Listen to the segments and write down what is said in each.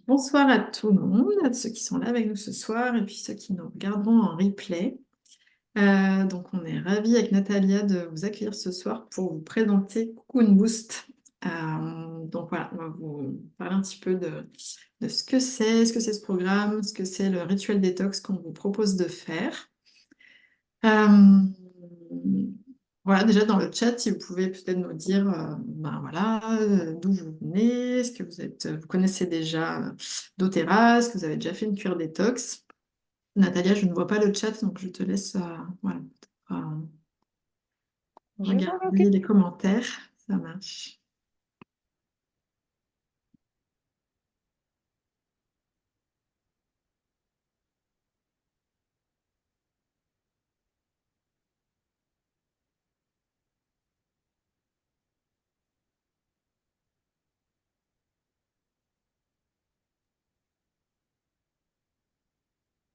Bonsoir à tout le monde, à ceux qui sont là avec nous ce soir et puis ceux qui nous regarderont en replay. Donc, on est ravis avec Natalia de vous accueillir ce soir pour vous présenter Cocoon Boost. Donc voilà, on va vous parler un petit peu de ce que c'est ce programme, ce que c'est le rituel détox qu'on vous propose de faire. Euh, voilà, déjà dans le chat, si vous pouvez peut-être nous dire ben voilà, d'où vous venez, est-ce que vous connaissez déjà doTERRA, est-ce que vous avez déjà fait une cure détox? Natalia, je ne vois pas le chat, donc je te laisse voilà, euh, Je m'en regarder occupe. les commentaires. Ça marche.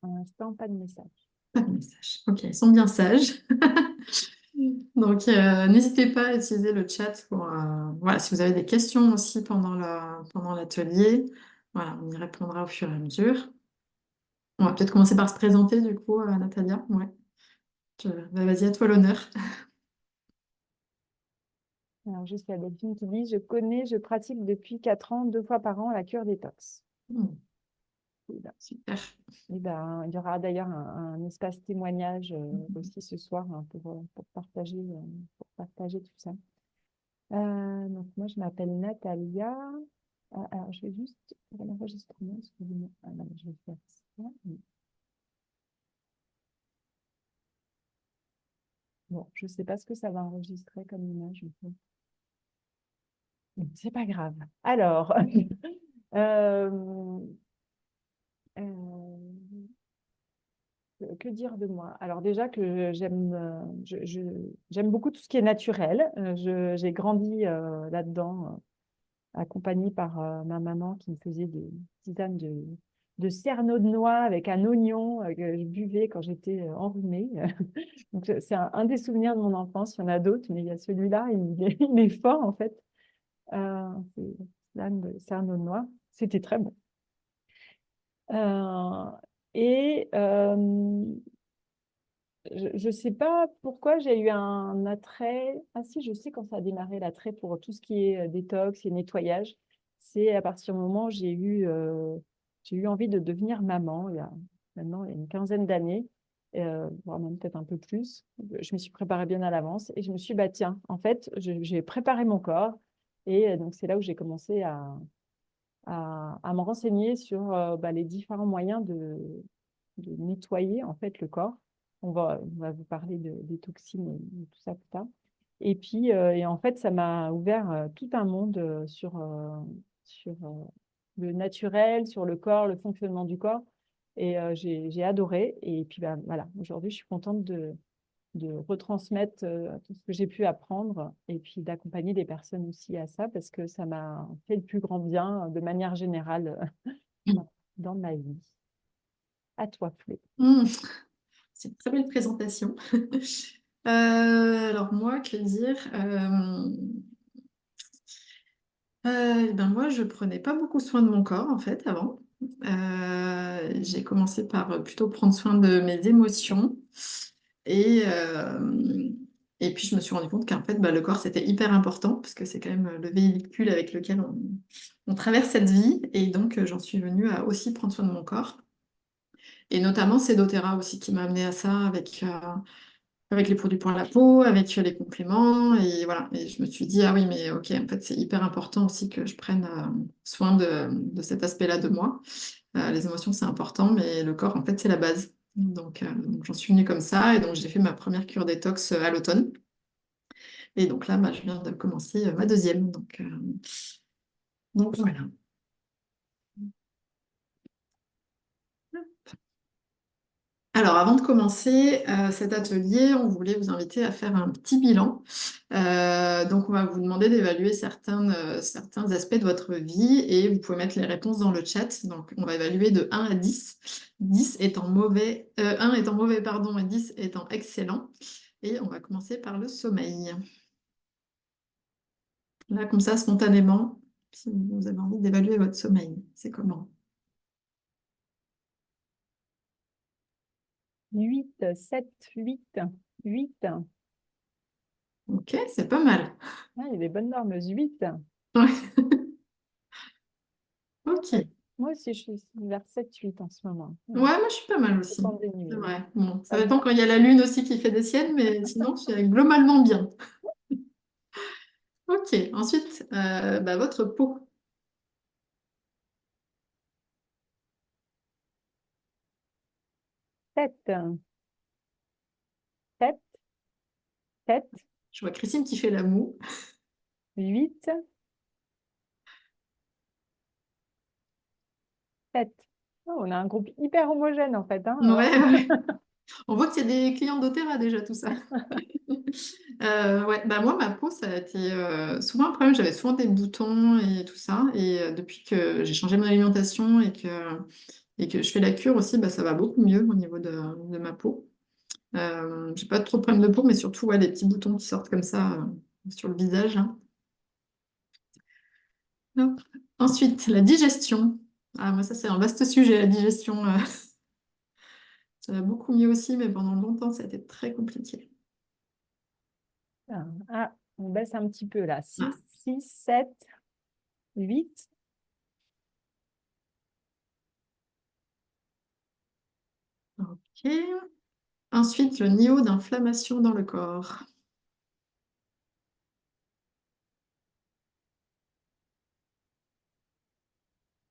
Pour l'instant, pas de message. Pas de message. Ok, ils sont bien sages. Donc, n'hésitez pas à utiliser le chat pour, voilà, si vous avez des questions aussi pendant l'atelier. Voilà, on y répondra au fur et à mesure. On va peut-être commencer par se présenter du coup, Natalia. Ouais. Bah, vas-y, à toi l'honneur. Alors, juste la Delphine qui dit, je pratique depuis 4 ans, 2 fois par an, la cure détox. Hmm, Et ben, super. il y aura d'ailleurs un espace témoignage aussi ce soir hein, pour partager tout ça. Donc, moi, je m'appelle Natalia. Alors, je vais juste pour l'enregistrement, excusez-moi. Ah, non, je vais faire ça. Bon, je ne sais pas ce que ça va enregistrer comme image. C'est pas grave. Alors, euh, euh, que dire de moi? Alors déjà que j'aime beaucoup tout ce qui est naturel. J'ai grandi là-dedans, accompagnée par ma maman qui me faisait des tisanes de cerneau de noix avec un oignon que je buvais quand j'étais enrhumée. Donc c'est un des souvenirs de mon enfance. Il y en a d'autres, mais il y a celui-là, il est fort en fait. C'est tisane de cerneau de noix. C'était très bon. Euh, et je ne sais pas pourquoi j'ai eu un attrait. Ah si, je sais quand ça a démarré l'attrait pour tout ce qui est détox et nettoyage. C'est à partir du moment où j'ai eu envie de devenir maman, il y a une quinzaine d'années, voire même peut-être un peu plus. Je me suis préparée bien à l'avance et je me suis dit, bah tiens, en fait, j'ai préparé mon corps. Et donc c'est là où j'ai commencé à me renseigner sur bah, les différents moyens de nettoyer en fait le corps. On va vous parler des toxines et tout ça plus tard. Et puis, et en fait, ça m'a ouvert tout un monde sur le naturel, sur le corps, le fonctionnement du corps. Et j'ai adoré. Et puis, bah, voilà, aujourd'hui, je suis contente de retransmettre tout ce que j'ai pu apprendre et puis d'accompagner des personnes aussi à ça parce que ça m'a fait le plus grand bien de manière générale dans ma vie. À toi, Flo. Hmm, c'est une très belle présentation. Alors moi, que dire? Ben moi, je prenais pas beaucoup soin de mon corps en fait avant. J'ai commencé par plutôt prendre soin de mes émotions et, euh, et puis je me suis rendu compte qu'en fait bah, le corps c'était hyper important parce que c'est quand même le véhicule avec lequel on traverse cette vie et donc j'en suis venue à aussi prendre soin de mon corps et notamment c'est doTERRA aussi qui m'a amené à ça avec les produits pour la peau, avec les compléments. Et voilà. Et je me suis dit, ah oui, mais ok, en fait, c'est hyper important aussi que je prenne soin de cet aspect-là de moi. Les émotions, c'est important, mais le corps, en fait, c'est la base. Donc, j'en suis venue comme ça. Et donc, j'ai fait ma première cure détox à l'automne. Et donc là, bah, je viens de commencer ma deuxième. Donc voilà. Alors, avant de commencer cet atelier, on voulait vous inviter à faire un petit bilan. Donc, on va vous demander d'évaluer certains aspects de votre vie et vous pouvez mettre les réponses dans le chat. Donc, on va évaluer de 1 à 10. 10 étant mauvais, 1 étant mauvais, pardon, et 10 étant excellent. Et on va commencer par le sommeil. Là, comme ça, spontanément, si vous avez envie d'évaluer votre sommeil, c'est comment? 8, 7, 8, 8. Ok, c'est pas mal. Ah, il y a des bonnes normes, 8. Ouais. Ok. Moi aussi, je suis vers 7, 8 en ce moment. Ouais, Ouais, moi je suis pas mal ça aussi. dépend des C'est nuits. vrai. Bon, ça Pas dépend bien. quand il y a la lune aussi qui fait des siennes, mais sinon, je suis globalement bien. Ok. Ensuite, bah, votre peau. 7, 7, 7, Je vois Christine qui fait la moue. 8, 7. On a un groupe hyper homogène en fait, hein. Ouais, ouais. On voit que c'est des clients d'Otera déjà, tout ça. Ouais, bah moi, ma peau, ça a été souvent un problème. J'avais souvent des boutons et tout ça. Et depuis que j'ai changé mon alimentation et que je fais la cure aussi, bah, ça va beaucoup mieux au niveau de ma peau. J'ai pas trop de problèmes de peau, mais surtout ouais, des petits boutons qui sortent comme ça sur le visage, hein. Hop. Ensuite, la digestion. Ah, moi, ça, c'est un vaste sujet, la digestion. Ça va beaucoup mieux aussi, mais pendant longtemps, ça a été très compliqué. Ah, on baisse un petit peu là. 6, Ah, 6, 7, 8. ok. Ensuite, le niveau d'inflammation dans le corps.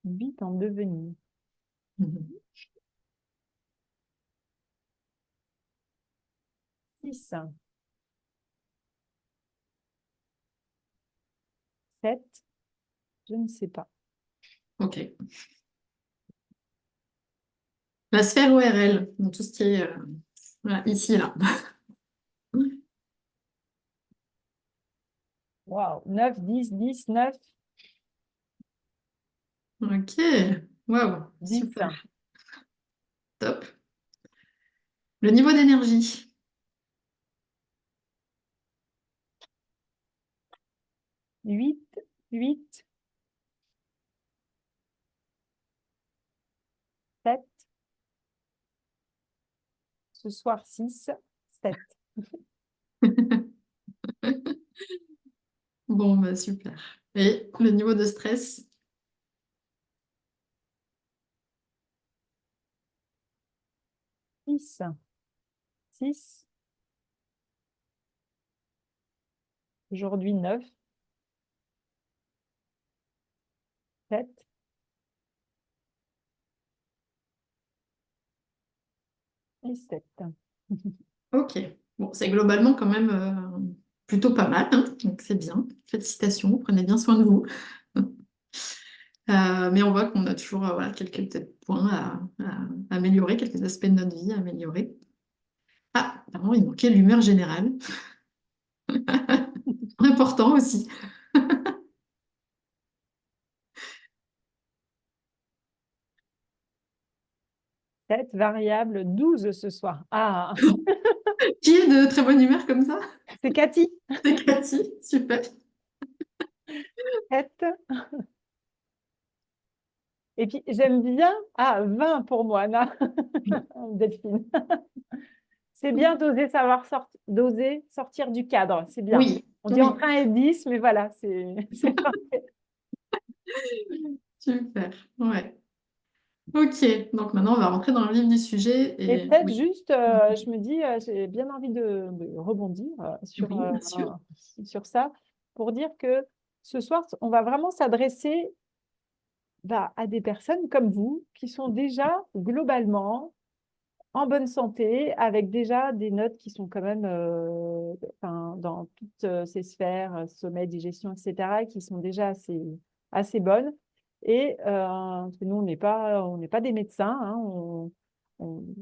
8 en devenir. Mhm. 6, 7, je ne sais pas. Ok. La sphère ORL, donc tout ce qui est voilà, ici, là. Waouh, 9, 10, 10, 9, Ok. Waouh. 10. Super. Top. Le niveau d'énergie. 8, 8, 7. Ce soir, 6, 7. Bon, bah, super. Et le niveau de stress. 6, 6. Aujourd'hui, 9, 7 et 7. Ok. Bon, c'est globalement quand même plutôt pas mal, hein. Donc c'est bien. Félicitations, prenez bien soin de vous. Mais on voit qu'on a toujours voilà, quelques peut-être points à améliorer, quelques aspects de notre vie à améliorer. Ah, pardon, il manquait l'humeur générale. Important aussi. 7 variable, 12 ce soir. Ah, Qui est de très bonne humeur comme ça? c'est Cathy. C'est Cathy, super. 7. Et puis, j'aime bien. Ah, 20 pour moi, Anna. Delphine. C'est bien d'oser d'oser sortir du cadre. C'est bien. Oui, On dit oui, entre 1 et 10, mais voilà, c'est parfait. super. Ouais. Ok, donc maintenant on va rentrer dans le vif du sujet Et et peut-être oui, juste, je me dis, j'ai bien envie de rebondir oui, bien sûr. sur ça pour dire que ce soir, on va vraiment s'adresser à des personnes comme vous qui sont déjà globalement en bonne santé, avec déjà des notes qui sont quand même enfin, dans toutes ces sphères, sommeil, digestion, etc., qui sont déjà assez bonnes. Et parce que nous, on n'est pas des médecins, hein,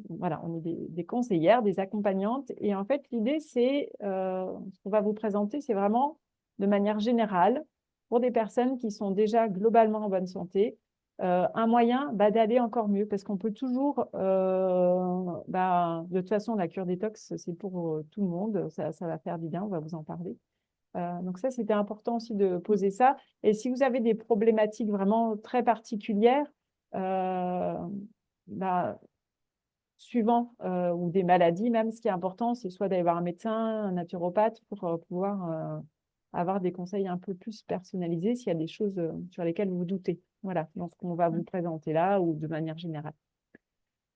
voilà, on est des conseillères, des accompagnantes. Et en fait, l'idée, c'est, ce qu'on va vous présenter, c'est vraiment de manière générale pour des personnes qui sont déjà globalement en bonne santé, un moyen d'aller encore mieux parce qu'on peut toujours, de toute façon, la cure détox, c'est pour tout le monde, ça va faire du bien, on va vous en parler. Donc ça, c'était important aussi de poser ça. Et si vous avez des problématiques vraiment très particulières, euh, bah, suivant ou des maladies même, ce qui est important, c'est soit d'aller voir un médecin, un naturopathe pour pouvoir avoir des conseils un peu plus personnalisés s'il y a des choses sur lesquelles vous doutez. Voilà, dans ce qu'on va vous présenter là ou de manière générale.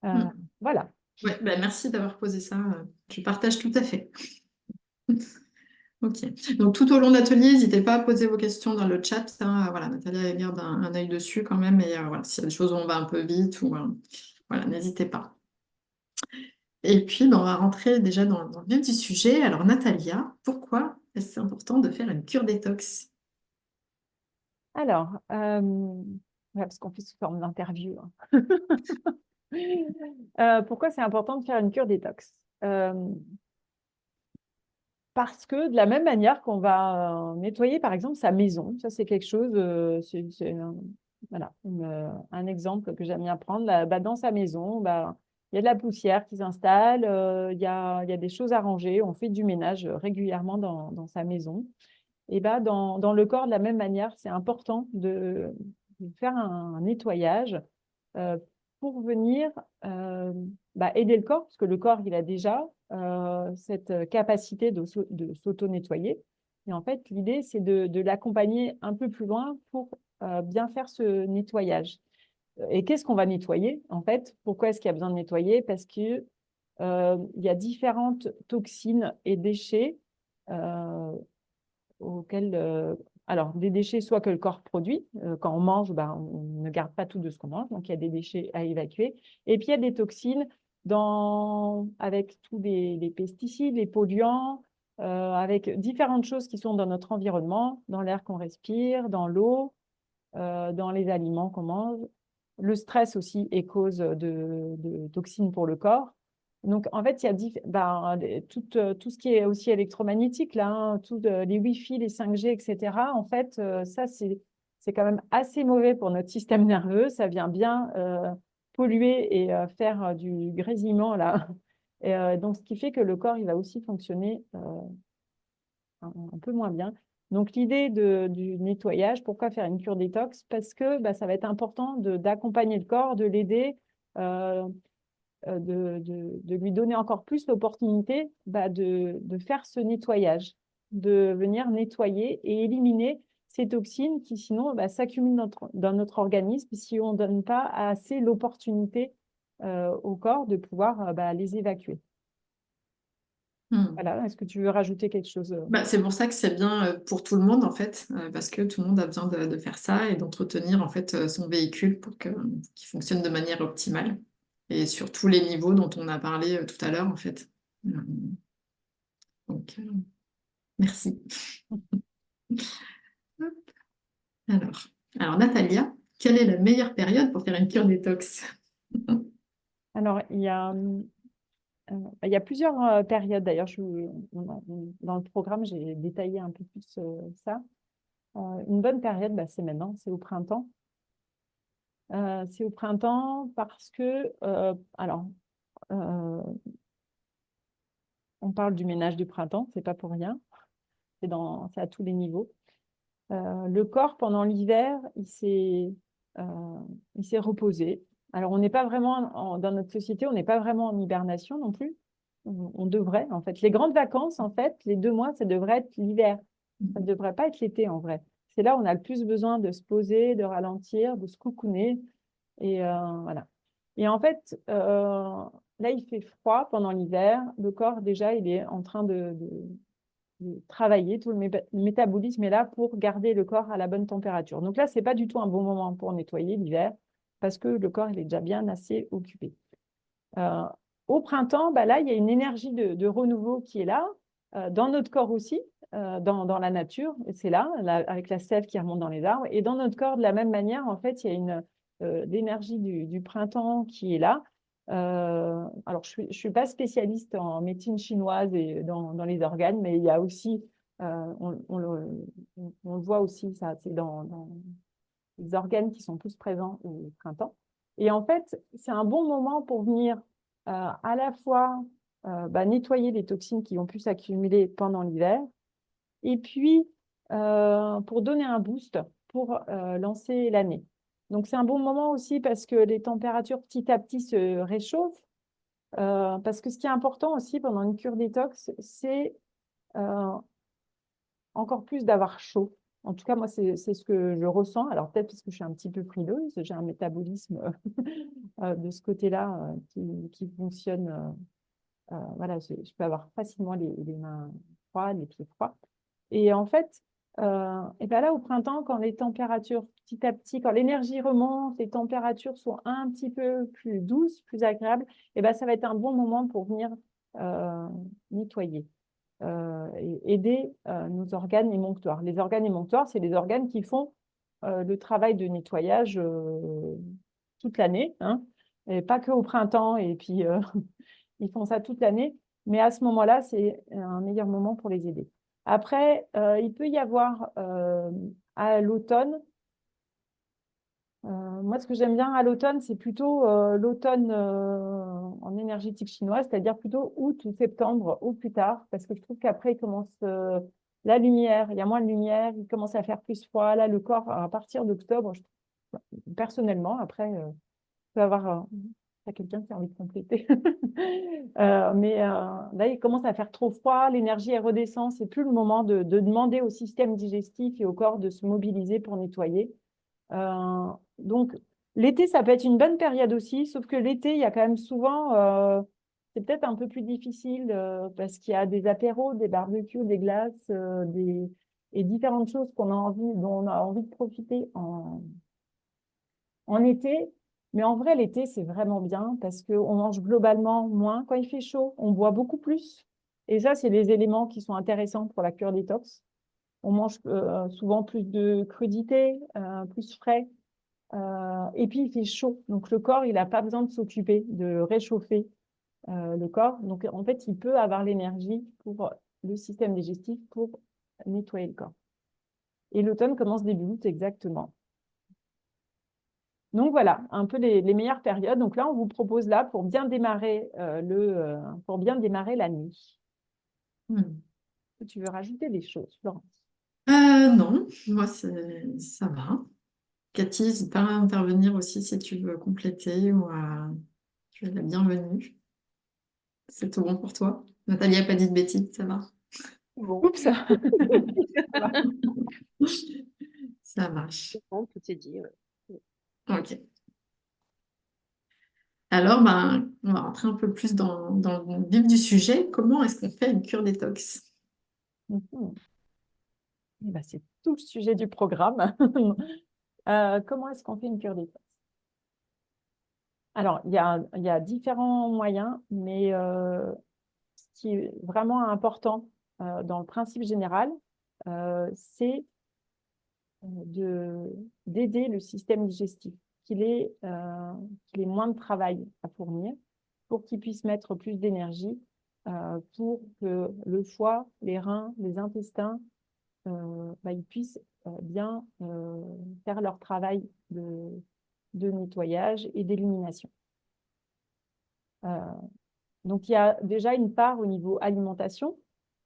Mm. Voilà. Ouais, bah, merci d'avoir posé ça. Je partage tout à fait. Ok. Donc tout au long de l'atelier, n'hésitez pas à poser vos questions dans le chat, hein. Voilà, Nathalie garde un œil dessus quand même. Et voilà, s'il y a des choses où on va un peu vite, ou voilà, n'hésitez pas. Et puis, ben, on va rentrer déjà dans le vif du sujet. Alors, Natalia, pourquoi est-ce important de faire une cure détox? Alors, parce qu'on fait sous forme d'interview, hein. Pourquoi c'est important de faire une cure détox? Parce que de la même manière qu'on va nettoyer, par exemple, sa maison, ça c'est quelque chose, c'est voilà, un exemple que j'aime bien prendre. Là, bah, dans sa maison, bah, il y a de la poussière qui s'installe, il y a des choses à ranger, on fait du ménage régulièrement dans sa maison. Et bah, dans le corps, de la même manière, c'est important de faire un nettoyage euh, pour venir aider le corps, parce que le corps, il a déjà cette capacité de s'auto-nettoyer. Et en fait, l'idée, c'est de l'accompagner un peu plus loin pour bien faire ce nettoyage. Et qu'est-ce qu'on va nettoyer, en fait? Pourquoi est-ce qu'il y a besoin de nettoyer? Parce que il y a différentes toxines et déchets auxquels, alors, des déchets, soit que le corps produit, quand on mange, ben, on ne garde pas tout de ce qu'on mange, donc il y a des déchets à évacuer. Et puis, il y a des toxines avec tous les pesticides, les polluants, avec différentes choses qui sont dans notre environnement, dans l'air qu'on respire, dans l'eau, dans les aliments qu'on mange. Le stress aussi est cause de toxines pour le corps. Donc, en fait, il y a tout ce qui est aussi électromagnétique, là, hein, les Wi-Fi, les 5G, etc. En fait, ça, c'est quand même assez mauvais pour notre système nerveux. Ça vient bien polluer et faire du grésillement, là. Et, donc, ce qui fait que le corps, il va aussi fonctionner un peu moins bien. Donc, l'idée du nettoyage, pourquoi faire une cure détox? Parce que bah, ça va être important d'accompagner le corps, de l'aider, euh, de lui donner encore plus l'opportunité de faire ce nettoyage, de venir nettoyer et éliminer ces toxines qui sinon s'accumulent dans notre organisme si on ne donne pas assez l'opportunité au corps de pouvoir les évacuer. Hmm. Voilà, est-ce que tu veux rajouter quelque chose? Bah, c'est pour ça que c'est bien pour tout le monde, en fait, parce que tout le monde a besoin de faire ça et d'entretenir, en fait, son véhicule pour qu'il fonctionne de manière optimale et sur tous les niveaux dont on a parlé tout à l'heure, en fait. Euh, donc, merci. Alors, alors, Natalia, quelle est la meilleure période pour faire une cure détox? Alors, il y a plusieurs périodes. D'ailleurs, dans le programme, j'ai détaillé un peu plus ça. Une bonne période, c'est maintenant, c'est au printemps. C'est au printemps parce que, alors, euh, on parle du ménage du printemps, c'est pas pour rien, c'est à tous les niveaux. Le corps, pendant l'hiver, il s'est reposé. Alors, on n'est pas vraiment, dans notre société, on n'est pas vraiment en hibernation non plus. On devrait, en fait. Les grandes vacances, en fait, les 2 mois, ça devrait être l'hiver. Ça ne devrait pas être l'été, en vrai. C'est là où on a le plus besoin de se poser, de ralentir, de se cocooner. Et voilà. Et en fait, là, il fait froid pendant l'hiver. Le corps, déjà, il est en train de travailler. Tout le métabolisme est là pour garder le corps à la bonne température. Donc là, ce n'est pas du tout un bon moment pour nettoyer l'hiver parce que le corps, il est déjà bien assez occupé. Euh, Au printemps, là, il y a une énergie de renouveau qui est là, dans notre corps aussi, dans la nature, c'est là, avec la sève qui remonte dans les arbres. Et dans notre corps, de la même manière, en fait, il y a l'énergie du printemps qui est là. Alors, je ne suis pas spécialiste en médecine chinoise et dans les organes, mais il y a aussi, on le voit aussi, ça, c'est dans les organes qui sont plus présents au printemps. Et en fait, c'est un bon moment pour venir à la fois nettoyer les toxines qui ont pu s'accumuler pendant l'hiver, et puis pour donner un boost pour lancer l'année. Donc c'est un bon moment aussi parce que les températures petit à petit se réchauffent. Parce que ce qui est important aussi pendant une cure détox, c'est euh, encore plus d'avoir chaud. En tout cas, moi, c'est ce que je ressens. Alors, peut-être parce que je suis un petit peu frileuse, j'ai un métabolisme de ce côté-là qui fonctionne. Voilà, je peux avoir facilement les mains froides, les pieds froids. Et en fait, et ben là, au printemps, quand les températures, petit à petit, quand l'énergie remonte, les températures sont un petit peu plus douces, plus agréables, et ben ça va être un bon moment pour venir euh, nettoyer et aider nos organes émonctoires. Les organes émonctoires, c'est les organes qui font le travail de nettoyage toute l'année, hein, et pas que au printemps, et puis ils font ça toute l'année, mais à ce moment-là, c'est un meilleur moment pour les aider. Après, il peut y avoir à l'automne, moi ce que j'aime bien à l'automne, c'est plutôt l'automne en énergétique chinoise, c'est-à-dire plutôt août ou septembre ou plus tard, parce que je trouve qu'après, il commence la lumière, il y a moins de lumière, il commence à faire plus froid. Là, le corps, à partir d'octobre, personnellement, après, peut avoir il y a quelqu'un qui a envie de compléter. Mais là, il commence à faire trop froid, l'énergie elle redescend. C'est plus le moment de demander au système digestif et au corps de se mobiliser pour nettoyer. Donc, l'été, ça peut être une bonne période aussi, sauf que l'été, il y a quand même souvent, c'est peut-être un peu plus difficile parce qu'il y a des apéros, des barbecues, des glaces, et différentes choses dont on a envie de profiter en été. Mais en vrai, l'été, c'est vraiment bien parce qu'on mange globalement moins. Quand il fait chaud, on boit beaucoup plus. Et ça, c'est les éléments qui sont intéressants pour la cure détox. On mange souvent plus de crudités, plus frais. Et puis, il fait chaud. Donc, le corps, il n'a pas besoin de s'occuper de réchauffer le corps. Donc, en fait, il peut avoir l'énergie pour le système digestif pour nettoyer le corps. Et l'automne commence début août exactement. Donc voilà, un peu les meilleures périodes. Donc là, on vous propose là pour bien démarrer pour bien démarrer la nuit. Hmm. Tu veux rajouter des choses, Florence? Non, moi, ça va. Cathy, n'hésite pas à intervenir aussi si tu veux compléter ou tu es la bienvenue. C'est tout bon pour toi. Nathalie n'a pas dit de bêtises, ça va. Bon, Oups. Ça va. Ça marche. c'est bon, tout est dit. Ouais. Ok. Alors, ben, on va rentrer un peu plus dans le vif du sujet. Comment est-ce qu'on fait une cure détox? Mhm. Eh ben, c'est tout le sujet du programme. Comment est-ce qu'on fait une cure détox? Alors, il y a différents moyens, mais ce qui est vraiment important dans le principe général, c'est d'aider le système digestif, qu'il ait moins de travail à fournir, pour qu'il puisse mettre plus d'énergie, pour que le foie, les reins, les intestins, ils puissent bien faire leur travail de nettoyage et d'élimination. Euh, donc, il y a déjà une part au niveau alimentation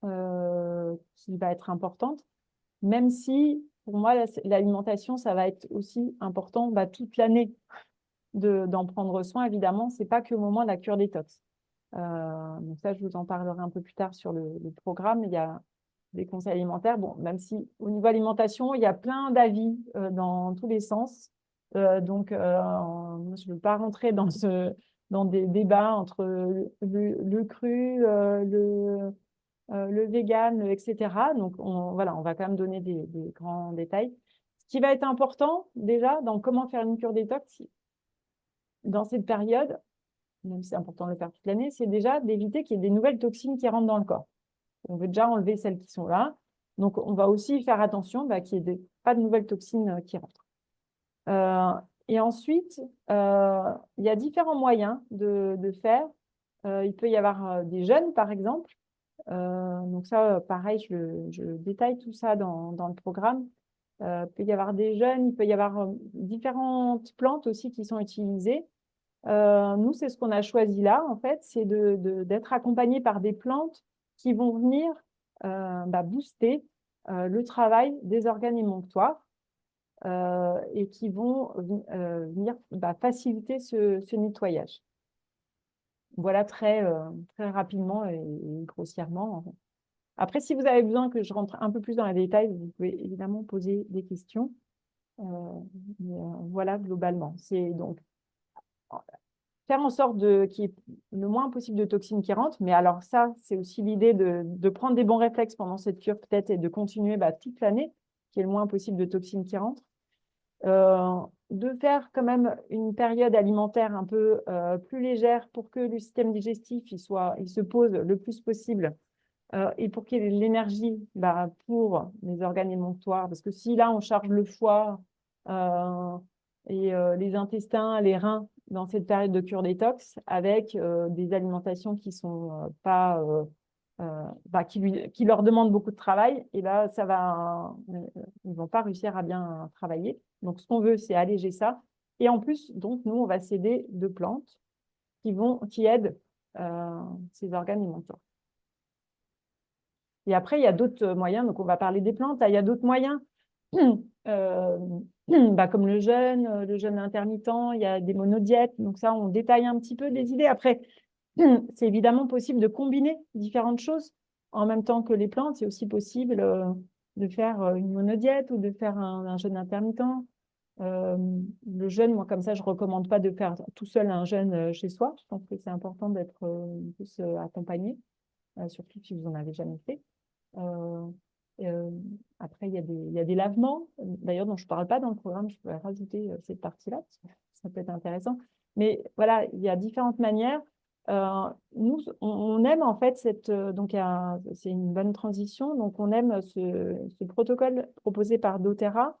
qui va être importante, même si pour moi, l'alimentation, ça va être aussi important toute l'année d'en prendre soin, évidemment. Ce n'est pas que au moment de la cure détox. Donc ça, je vous en parlerai un peu plus tard sur le programme. Il y a des conseils alimentaires. Bon, même si au niveau alimentation, il y a plein d'avis dans tous les sens. Donc, je ne veux pas rentrer dans des débats entre le cru, le vegan, etc. Donc, voilà, on va quand même donner des grands détails. Ce qui va être important déjà dans comment faire une cure détox dans cette période, même si c'est important de le faire toute l'année, c'est déjà d'éviter qu'il y ait des nouvelles toxines qui rentrent dans le corps. On veut déjà enlever celles qui sont là. Donc, on va aussi faire attention qu'il n'y ait pas de nouvelles toxines qui rentrent. Et ensuite, il y a différents moyens de faire. Il peut y avoir des jeûnes, par exemple. Donc ça, pareil, je détaille tout ça dans le programme. Il peut y avoir des jeûnes, il peut y avoir différentes plantes aussi qui sont utilisées. Nous, c'est ce qu'on a choisi là, en fait, c'est d'être accompagné par des plantes qui vont venir booster le travail des organes émonctoires et qui vont venir faciliter ce nettoyage. Voilà très rapidement et grossièrement. Après, si vous avez besoin que je rentre un peu plus dans les détails, vous pouvez évidemment poser des questions. Euh, voilà, globalement. C'est donc faire en sorte qu'il y ait le moins possible de toxines qui rentrent. Mais alors ça, c'est aussi l'idée de prendre des bons réflexes pendant cette cure peut-être et de continuer toute l'année, qu'il y ait le moins possible de toxines qui rentrent. De faire quand même une période alimentaire un peu plus légère pour que le système digestif il se pose le plus possible et pour qu'il y ait de l'énergie pour les organes émonctoires. Parce que si là, on charge le foie et les intestins, les reins dans cette période de cure détox avec des alimentations qui sont pas... qui leur demandent beaucoup de travail, et là, ils ne vont pas réussir à bien travailler. Donc, ce qu'on veut, c'est alléger ça. Et en plus, donc, nous, on va s'aider de plantes qui aident ces organes émonctoires. Et après, il y a d'autres moyens. Donc, on va parler des plantes. Il y a d'autres moyens, comme le jeûne intermittent. Il y a des monodiètes. Donc, ça, on détaille un petit peu des idées. Après, c'est évidemment possible de combiner différentes choses en même temps que les plantes. C'est aussi possible de faire une monodiète ou de faire un jeûne intermittent. Le jeûne, moi, comme ça, je ne recommande pas de faire tout seul un jeûne chez soi. Je pense que c'est important d'être plus accompagné, surtout si vous n'en avez jamais fait. Euh, Après, il y a des lavements, d'ailleurs, dont je ne parle pas dans le programme. Je pourrais rajouter cette partie-là, parce que ça peut être intéressant. Mais voilà, il y a différentes manières. Nous, on aime en fait c'est une bonne transition. Donc, on aime ce protocole proposé par doTERRA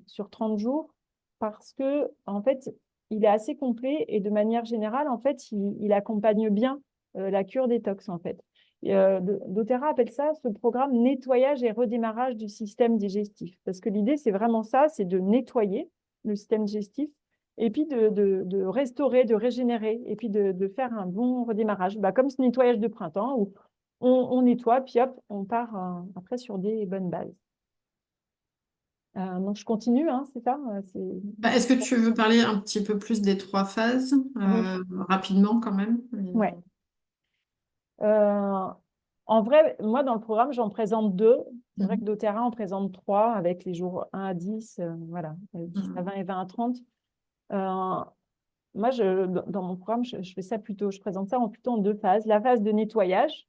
sur 30 jours parce que, en fait, il est assez complet et de manière générale, en fait, il accompagne bien la cure détox, en fait. doTERRA appelle ça ce programme nettoyage et redémarrage du système digestif. Parce que l'idée, c'est vraiment ça, c'est de nettoyer le système digestif et puis de restaurer, de régénérer et puis de faire un bon redémarrage. Comme ce nettoyage de printemps où on nettoie, puis hop, on part après sur des bonnes bases. Donc, je continue, hein, c'est ça Est-ce que tu veux parler un petit peu plus des 3 phases, Oui, rapidement quand même? ouais. Euh, En vrai, moi, dans le programme, j'en présente 2. C'est vrai que Mhm. doTERRA en présente 3 avec les jours 1 à 10, voilà, 10 à 20 et 20 à 30. Euh, Moi, dans mon programme, je fais ça plutôt, je présente ça plutôt en 2 phases. La phase de nettoyage,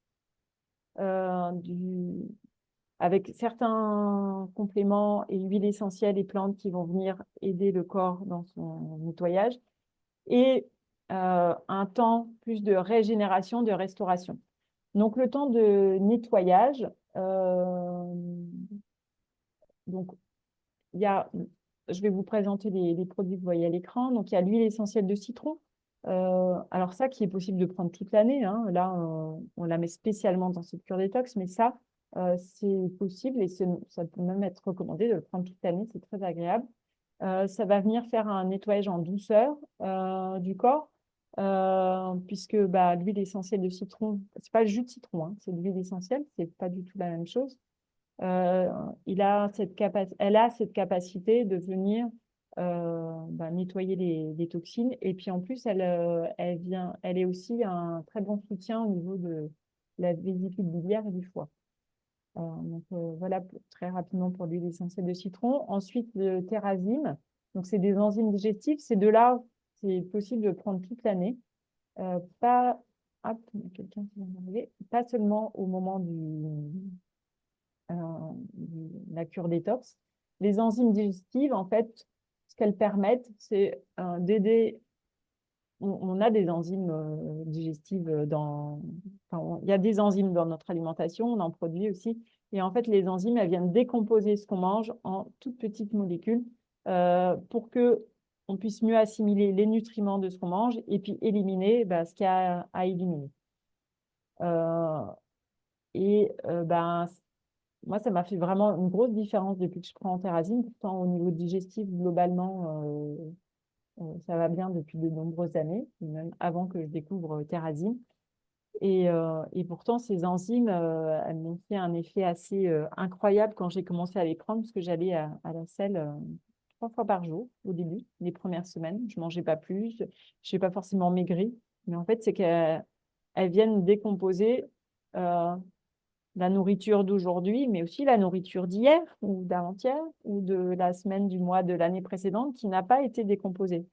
euh, du, avec certains compléments et huiles essentielles et plantes qui vont venir aider le corps dans son nettoyage, et un temps plus de régénération, de restauration. Donc, le temps de nettoyage, donc, il y a, je vais vous présenter les produits que vous voyez à l'écran. Donc, il y a l'huile essentielle de citron. Alors, ça qui est possible de prendre toute l'année, hein. Là, on la met spécialement dans cette cure détox, mais ça, c'est possible et ça peut même être recommandé de le prendre toute l'année. C'est très agréable. Ça va venir faire un nettoyage en douceur du corps, puisque l'huile essentielle de citron, c'est pas le jus de citron, hein, c'est l'huile essentielle, c'est pas du tout la même chose. Euh, Elle a cette capacité de venir nettoyer les toxines. Et puis en plus, elle est aussi un très bon soutien au niveau de la vésicule biliaire et du foie. Voilà très rapidement pour l'huile essentielle de citron. Ensuite, le thérasime. Donc, c'est des enzymes digestives. Ces deux-là, c'est possible de prendre toute l'année. Pas, hop, il y a quelqu'un qui vient d'arriver. Pas seulement au moment de la cure détox. Les enzymes digestives, en fait, ce qu'elles permettent, c'est d'aider. On a des enzymes digestives il y a des enzymes dans notre alimentation, on en produit aussi. Et en fait, les enzymes, elles viennent décomposer ce qu'on mange en toutes petites molécules pour que on puisse mieux assimiler les nutriments de ce qu'on mange et puis éliminer ce qu'il y a à éliminer. Euh, Moi, ça m'a fait vraiment une grosse différence depuis que je prends Terrazine. Pourtant, au niveau digestif, globalement, ça va bien depuis de nombreuses années, même avant que je découvre Terrazine. Et pourtant, ces enzymes, elles m'ont fait un effet assez incroyable quand j'ai commencé à les prendre, parce que j'allais à la selle 3 fois par jour au début, les premières semaines. Je ne mangeais pas plus, je n'ai pas forcément maigri. Mais en fait, c'est qu'elles viennent décomposer la nourriture d'aujourd'hui, mais aussi la nourriture d'hier ou d'avant-hier ou de la semaine, du mois, de l'année précédente qui n'a pas été décomposée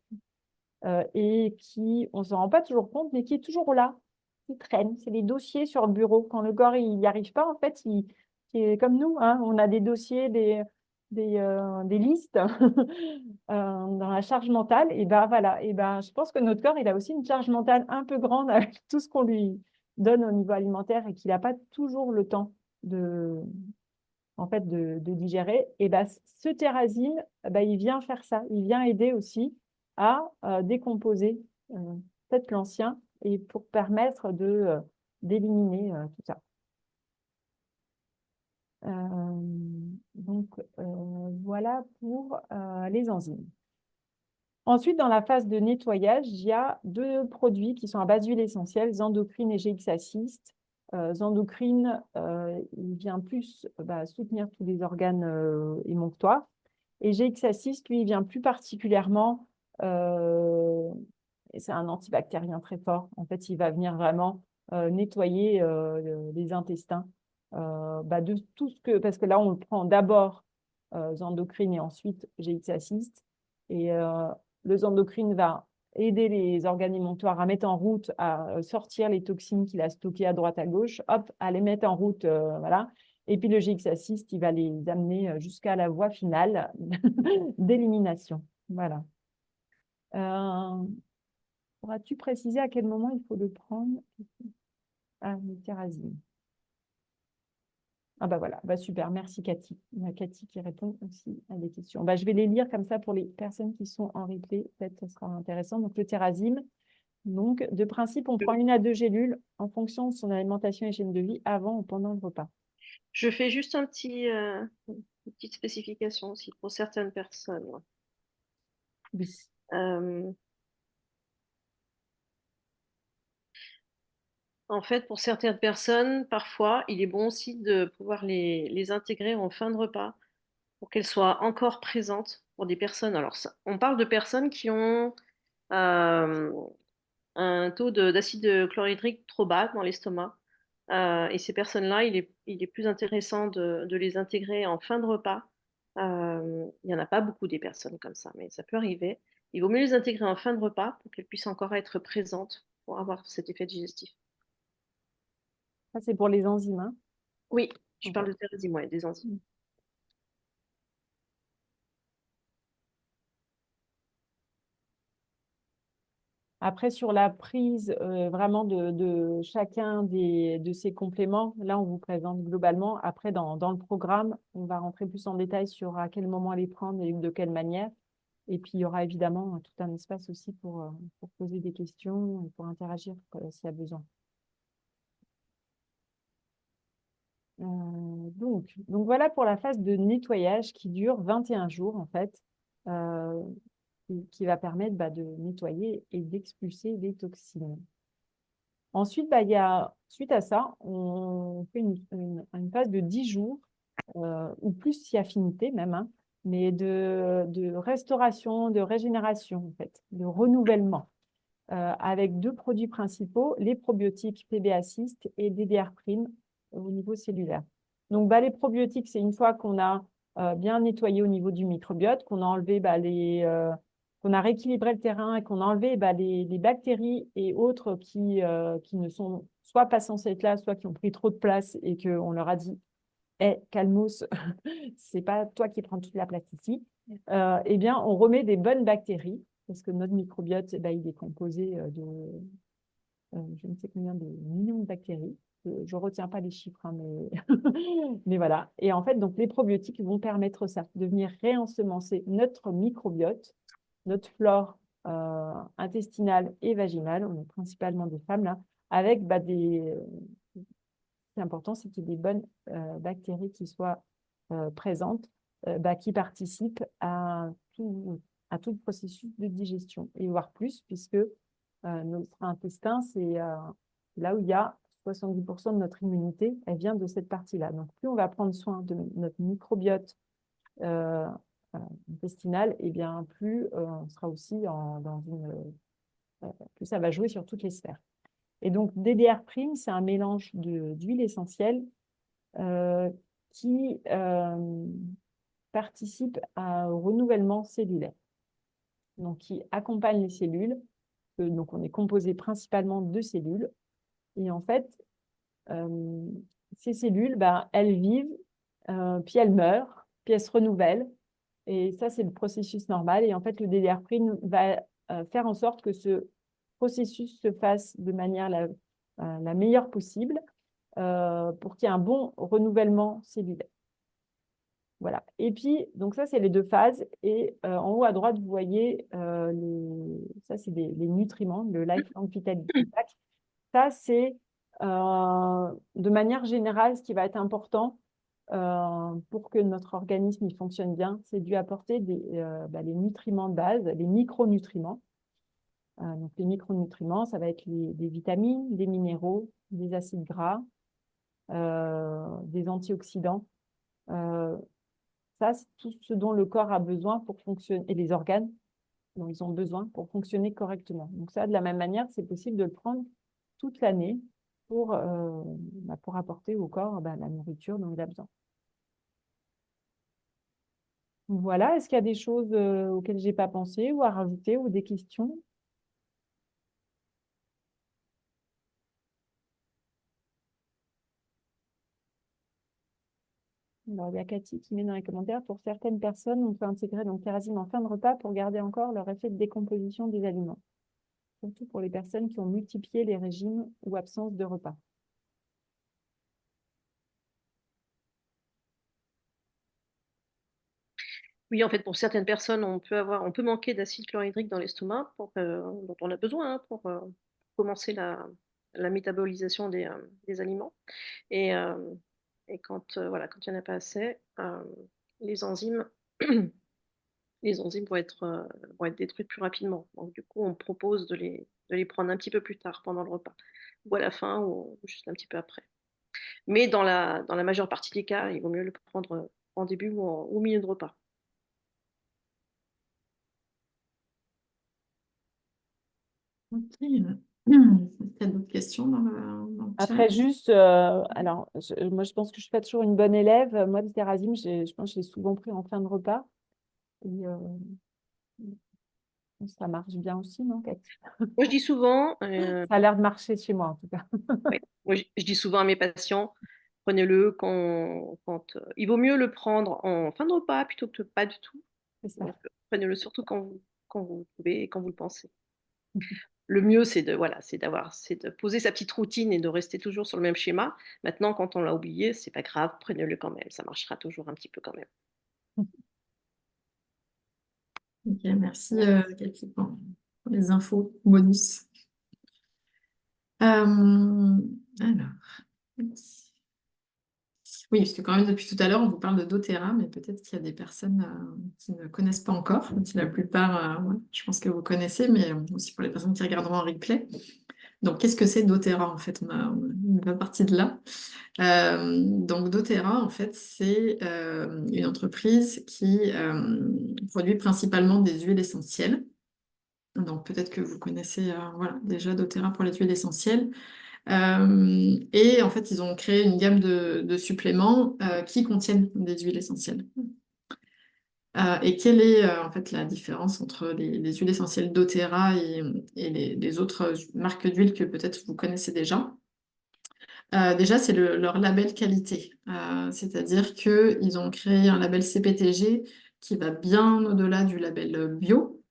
et qui, on ne s'en rend pas toujours compte, mais qui est toujours là, qui traîne. C'est les dossiers sur le bureau. Quand le corps n'y arrive pas, en fait, il est comme nous, hein, on a des dossiers, des listes dans la charge mentale. Et ben voilà, et ben, je pense que notre corps, il a aussi une charge mentale un peu grande avec tout ce qu'on lui donne au niveau alimentaire et qu'il n'a pas toujours le temps de, en fait, de digérer. Et ben, ce Terrazine, ben, il vient faire ça. Il vient aider aussi à décomposer peut-être l'ancien et pour permettre d'éliminer tout ça. Donc, voilà pour les enzymes. Ensuite, dans la phase de nettoyage, il y a 2 produits qui sont à base d'huile essentielle, Xandocrine et GX Assist. Xandocrine, il vient plus soutenir tous les organes émonctoires. Et GX Assist, lui, il vient plus particulièrement, et c'est un antibactérien très fort. En fait, il va venir vraiment nettoyer les intestins de tout ce que... Parce que là, on le prend d'abord Xandocrine et ensuite GX Assist. Et le Xandocrine va aider les organes émonctoires à mettre en route, à sortir les toxines qu'il a stockées à droite, à gauche, hop, à les mettre en route, voilà. Et puis le GX Assist, il va les amener jusqu'à la voie finale d'élimination. Voilà. Pourras-tu préciser à quel moment il faut le prendre? Ah, le Terrazine. Ah bah voilà, bah super, merci Cathy. Il y a Cathy qui répond aussi à des questions. Bah, je vais les lire comme ça pour les personnes qui sont en replay, peut-être ce sera intéressant. Donc le Terrazine, donc de principe, on prend 1 à 2 gélules en fonction de son alimentation et hygiène de vie avant ou pendant le repas. Je fais juste une petite spécification aussi pour certaines personnes. Oui. Euh, En fait, pour certaines personnes, parfois, il est bon aussi de pouvoir les intégrer en fin de repas pour qu'elles soient encore présentes pour des personnes. Alors, on parle de personnes qui ont euh, un taux d'acide chlorhydrique trop bas dans l'estomac. Et ces personnes-là, il est plus intéressant de les intégrer en fin de repas. Il n'y en a pas beaucoup des personnes comme ça, mais ça peut arriver. Il vaut mieux les intégrer en fin de repas pour qu'elles puissent encore être présentes pour avoir cet effet digestif. Ça, c'est pour les enzymes, hein, Oui, je en parle fait. de thérèse, ouais, des enzymes. Après, sur la prise vraiment de chacun de ces compléments, là, on vous présente globalement. Après, dans le programme, on va rentrer plus en détail sur à quel moment les prendre et de quelle manière. Et puis, il y aura évidemment tout un espace aussi pour poser des questions et pour interagir s'il y a besoin. Donc, voilà pour la phase de nettoyage qui dure 21 jours, en fait, qui va permettre de nettoyer et d'expulser les toxines. Ensuite, suite à ça, on fait une phase de 10 jours, ou plus si affinité même, hein, mais de restauration, de régénération, en fait, de renouvellement, avec 2 produits principaux, les probiotiques PB Assist et DDR Prime au niveau cellulaire. Donc, les probiotiques, c'est une fois qu'on a bien nettoyé au niveau du microbiote, qu'on a enlevé qu'on a rééquilibré le terrain et qu'on a enlevé les bactéries et autres qui ne sont soit pas censées être là, soit qui ont pris trop de place et qu'on leur a dit calmos, c'est pas toi qui prends toute la place ici. Eh bien, on remet des bonnes bactéries parce que notre microbiote, il est composé de je ne sais combien de millions de bactéries. Je ne retiens pas les chiffres, hein, mais... mais voilà. Et en fait, donc, les probiotiques vont permettre ça, de venir réensemencer notre microbiote, notre flore intestinale et vaginale, on est principalement des femmes là, avec des... Ce qui est important, c'est qu'il y ait des bonnes bactéries qui soient présentes, qui participent à tout le processus de digestion, et voire plus, puisque notre intestin, c'est là où il y a 70% de notre immunité, elle vient de cette partie-là. Donc, plus on va prendre soin de notre microbiote intestinal, et bien plus on sera aussi dans une que ça va jouer sur toutes les sphères. Et donc, DDR', c'est un mélange d'huile essentielle qui participe au renouvellement cellulaire, donc qui accompagne les cellules. Donc, on est composé principalement de cellules. Et en fait, ces cellules, elles vivent, puis elles meurent, puis elles se renouvellent. Et ça, c'est le processus normal. Et en fait, le DDR' va faire en sorte que ce processus se fasse de manière la meilleure possible pour qu'il y ait un bon renouvellement cellulaire. Voilà. Et puis, donc ça, c'est les deux phases. Et en haut à droite, vous voyez, ça, c'est les nutriments, le Lifelong Vitality Pack. Ça, c'est de manière générale, ce qui va être important pour que notre organisme il fonctionne bien, c'est de lui apporter les nutriments de base, les micronutriments. Donc, les micronutriments, ça va être des vitamines, des minéraux, des acides gras, des antioxydants. Ça, c'est tout ce dont le corps a besoin pour fonctionner, et les organes dont ils ont besoin pour fonctionner correctement. Donc ça, de la même manière, c'est possible de le prendre toute l'année pour apporter au corps la nourriture dont il a besoin. Voilà, est-ce qu'il y a des choses auxquelles je n'ai pas pensé ou à rajouter ou des questions? Alors, il y a Cathy qui met dans les commentaires, pour certaines personnes, on peut intégrer donc Terrazine en fin de repas pour garder encore leur effet de décomposition des aliments, surtout pour les personnes qui ont multiplié les régimes ou absence de repas. Oui, en fait, pour certaines personnes, on peut manquer d'acide chlorhydrique dans l'estomac, dont on a besoin pour commencer la métabolisation des aliments. Et, quand il n'y en a pas assez, les enzymes, les enzymes vont être détruites plus rapidement. Donc, du coup, on propose de les prendre un petit peu plus tard pendant le repas, ou à la fin, ou juste un petit peu après. Mais dans la majeure partie des cas, il vaut mieux le prendre en début ou au milieu de repas. Ok. Est-ce qu'il y a d'autres questions dans le chat? Après, juste, alors, moi, je pense que je suis pas toujours une bonne élève. Moi, le Terrazine, je pense que je l'ai souvent pris en fin de repas. Et ça marche bien aussi, non, Cathy? Moi, je dis souvent, Ça a l'air de marcher chez moi, en tout cas. ouais, moi, je dis souvent à mes patients, prenez-le il vaut mieux le prendre en fin de repas plutôt que pas du tout. C'est ça. Donc, prenez-le surtout quand vous pouvez et quand vous le pensez. Le mieux, c'est de poser sa petite routine et de rester toujours sur le même schéma. Maintenant, quand on l'a oublié, c'est pas grave, prenez-le quand même. Ça marchera toujours un petit peu quand même. Ok, merci Cathy pour les infos bonus. Alors, oui, parce que quand même depuis tout à l'heure, on vous parle de doTERRA, mais peut-être qu'il y a des personnes qui ne connaissent pas encore. La plupart, ouais, je pense que vous connaissez, mais aussi pour les personnes qui regarderont en replay. Donc, qu'est-ce que c'est doTERRA en fait? On va partir de là. Donc, doTERRA, en fait, c'est une entreprise qui produit principalement des huiles essentielles. Donc, peut-être que vous connaissez voilà, déjà doTERRA pour les huiles essentielles. Et en fait, ils ont créé une gamme de suppléments qui contiennent des huiles essentielles. Et quelle est en fait la différence entre les huiles essentielles doTERRA et les autres marques d'huile que peut-être vous connaissez déjà? Déjà, c'est leur label qualité. C'est-à-dire qu'ils ont créé un label CPTG qui va bien au-delà du label bio.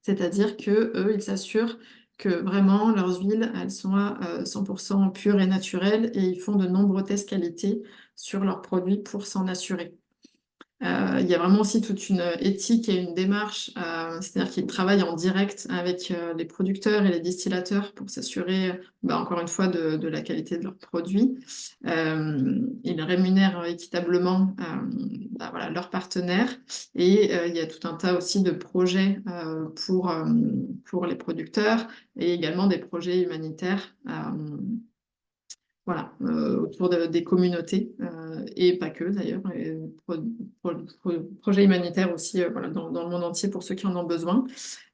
C'est-à-dire que eux, ils s'assurent que vraiment leurs huiles, elles sont à 100% pures et naturelles et ils font de nombreux tests qualité sur leurs produits pour s'en assurer. Il y a vraiment aussi toute une éthique et une démarche, c'est-à-dire qu'ils travaillent en direct avec les producteurs et les distillateurs pour s'assurer, encore une fois, de la qualité de leurs produits. Ils rémunèrent équitablement voilà, leurs partenaires et il y a tout un tas aussi de projets pour les producteurs et également des projets humanitaires voilà, autour des communautés, et pas que d'ailleurs, et projets humanitaires aussi, voilà, dans le monde entier pour ceux qui en ont besoin.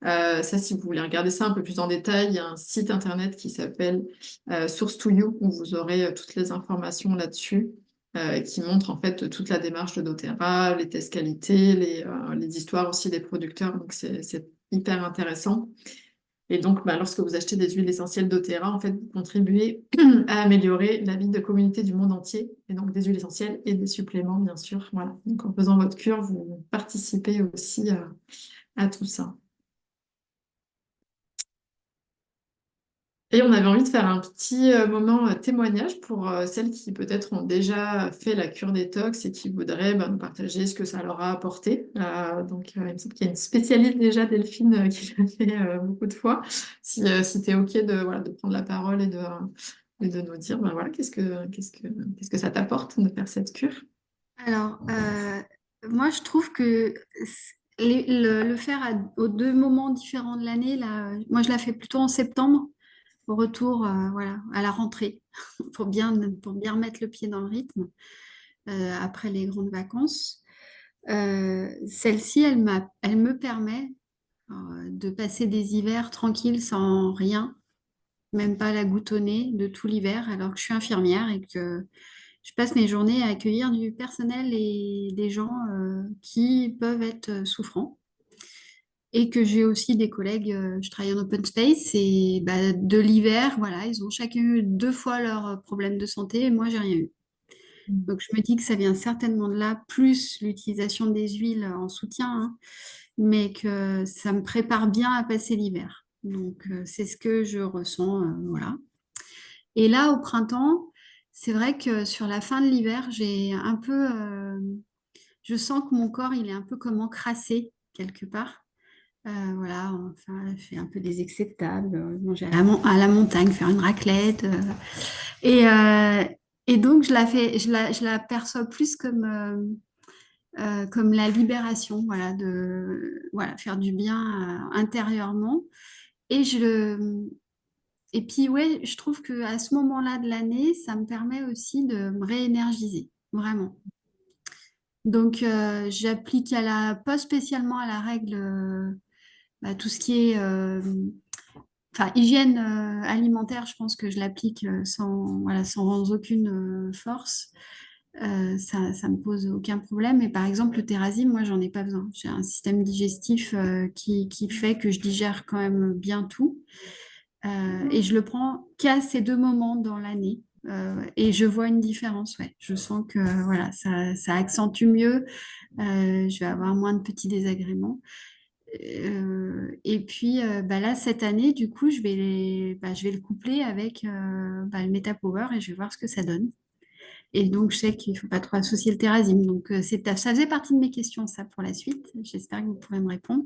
Ça, si vous voulez regarder ça un peu plus en détail, il y a un site internet qui s'appelle Source to You, où vous aurez toutes les informations là-dessus, qui montrent en fait toute la démarche de doTERRA, les tests qualité, les histoires aussi des producteurs. Donc c'est hyper intéressant. Et donc, bah, lorsque vous achetez des huiles essentielles doTERRA, en fait, vous contribuez à améliorer la vie de communautés du monde entier, et donc des huiles essentielles et des suppléments, bien sûr. Voilà. Donc, en faisant votre cure, vous participez aussi à tout ça. Et on avait envie de faire un petit moment témoignage pour celles qui peut-être ont déjà fait la cure détox et qui voudraient nous partager ce que ça leur a apporté. Donc, il me semble qu'il y a une spécialiste déjà, Delphine, qui l'a fait beaucoup de fois. Si tu es OK voilà, de prendre la parole et de nous dire voilà, qu'est-ce que ça t'apporte de faire cette cure? Alors, moi, je trouve que le faire aux deux moments différents de l'année, là, moi, je la fais plutôt en septembre, au retour, voilà, à la rentrée, pour bien remettre le pied dans le rythme, après les grandes vacances. Celle-ci, elle me permet, de passer des hivers tranquilles sans rien, même pas la goutte au nez de tout l'hiver, alors que je suis infirmière et que je passe mes journées à accueillir du personnel et des gens qui peuvent être souffrants. Et que j'ai aussi des collègues, je travaille en open space et bah, de l'hiver, voilà, ils ont chacun eu deux fois leurs problèmes de santé et moi, j'ai rien eu. Donc, je me dis que ça vient certainement de là, plus l'utilisation des huiles en soutien, hein, mais que ça me prépare bien à passer l'hiver. Donc, c'est ce que je ressens, voilà. Et là, au printemps, c'est vrai que sur la fin de l'hiver, j'ai un peu, je sens que mon corps, il est un peu comme encrassé quelque part. Voilà, enfin, fait un peu des excès de table, manger à la montagne, faire une raclette. Et, euh, et donc, je la perçois plus comme la libération, voilà, voilà, faire du bien intérieurement. Et et puis, ouais, je trouve que à ce moment-là de l'année, ça me permet aussi de me réénergiser, vraiment. Donc, j'applique pas spécialement à la règle, bah, tout ce qui est, enfin, hygiène alimentaire, je pense que je l'applique voilà, sans aucune force. Ça me pose aucun problème. Mais par exemple, le Terrazine, moi, j'en ai pas besoin. J'ai un système digestif qui fait que je digère quand même bien tout. Et je le prends qu'à ces deux moments dans l'année. Et je vois une différence, ouais. Je sens que voilà, ça accentue mieux. Je vais avoir moins de petits désagréments. Et puis bah là, cette année, du coup, je vais le coupler avec bah, le MetaPower et je vais voir ce que ça donne. Et donc, je sais qu'il ne faut pas trop associer le Terrazine. Donc, ça faisait partie de mes questions, ça, pour la suite. J'espère que vous pourrez me répondre.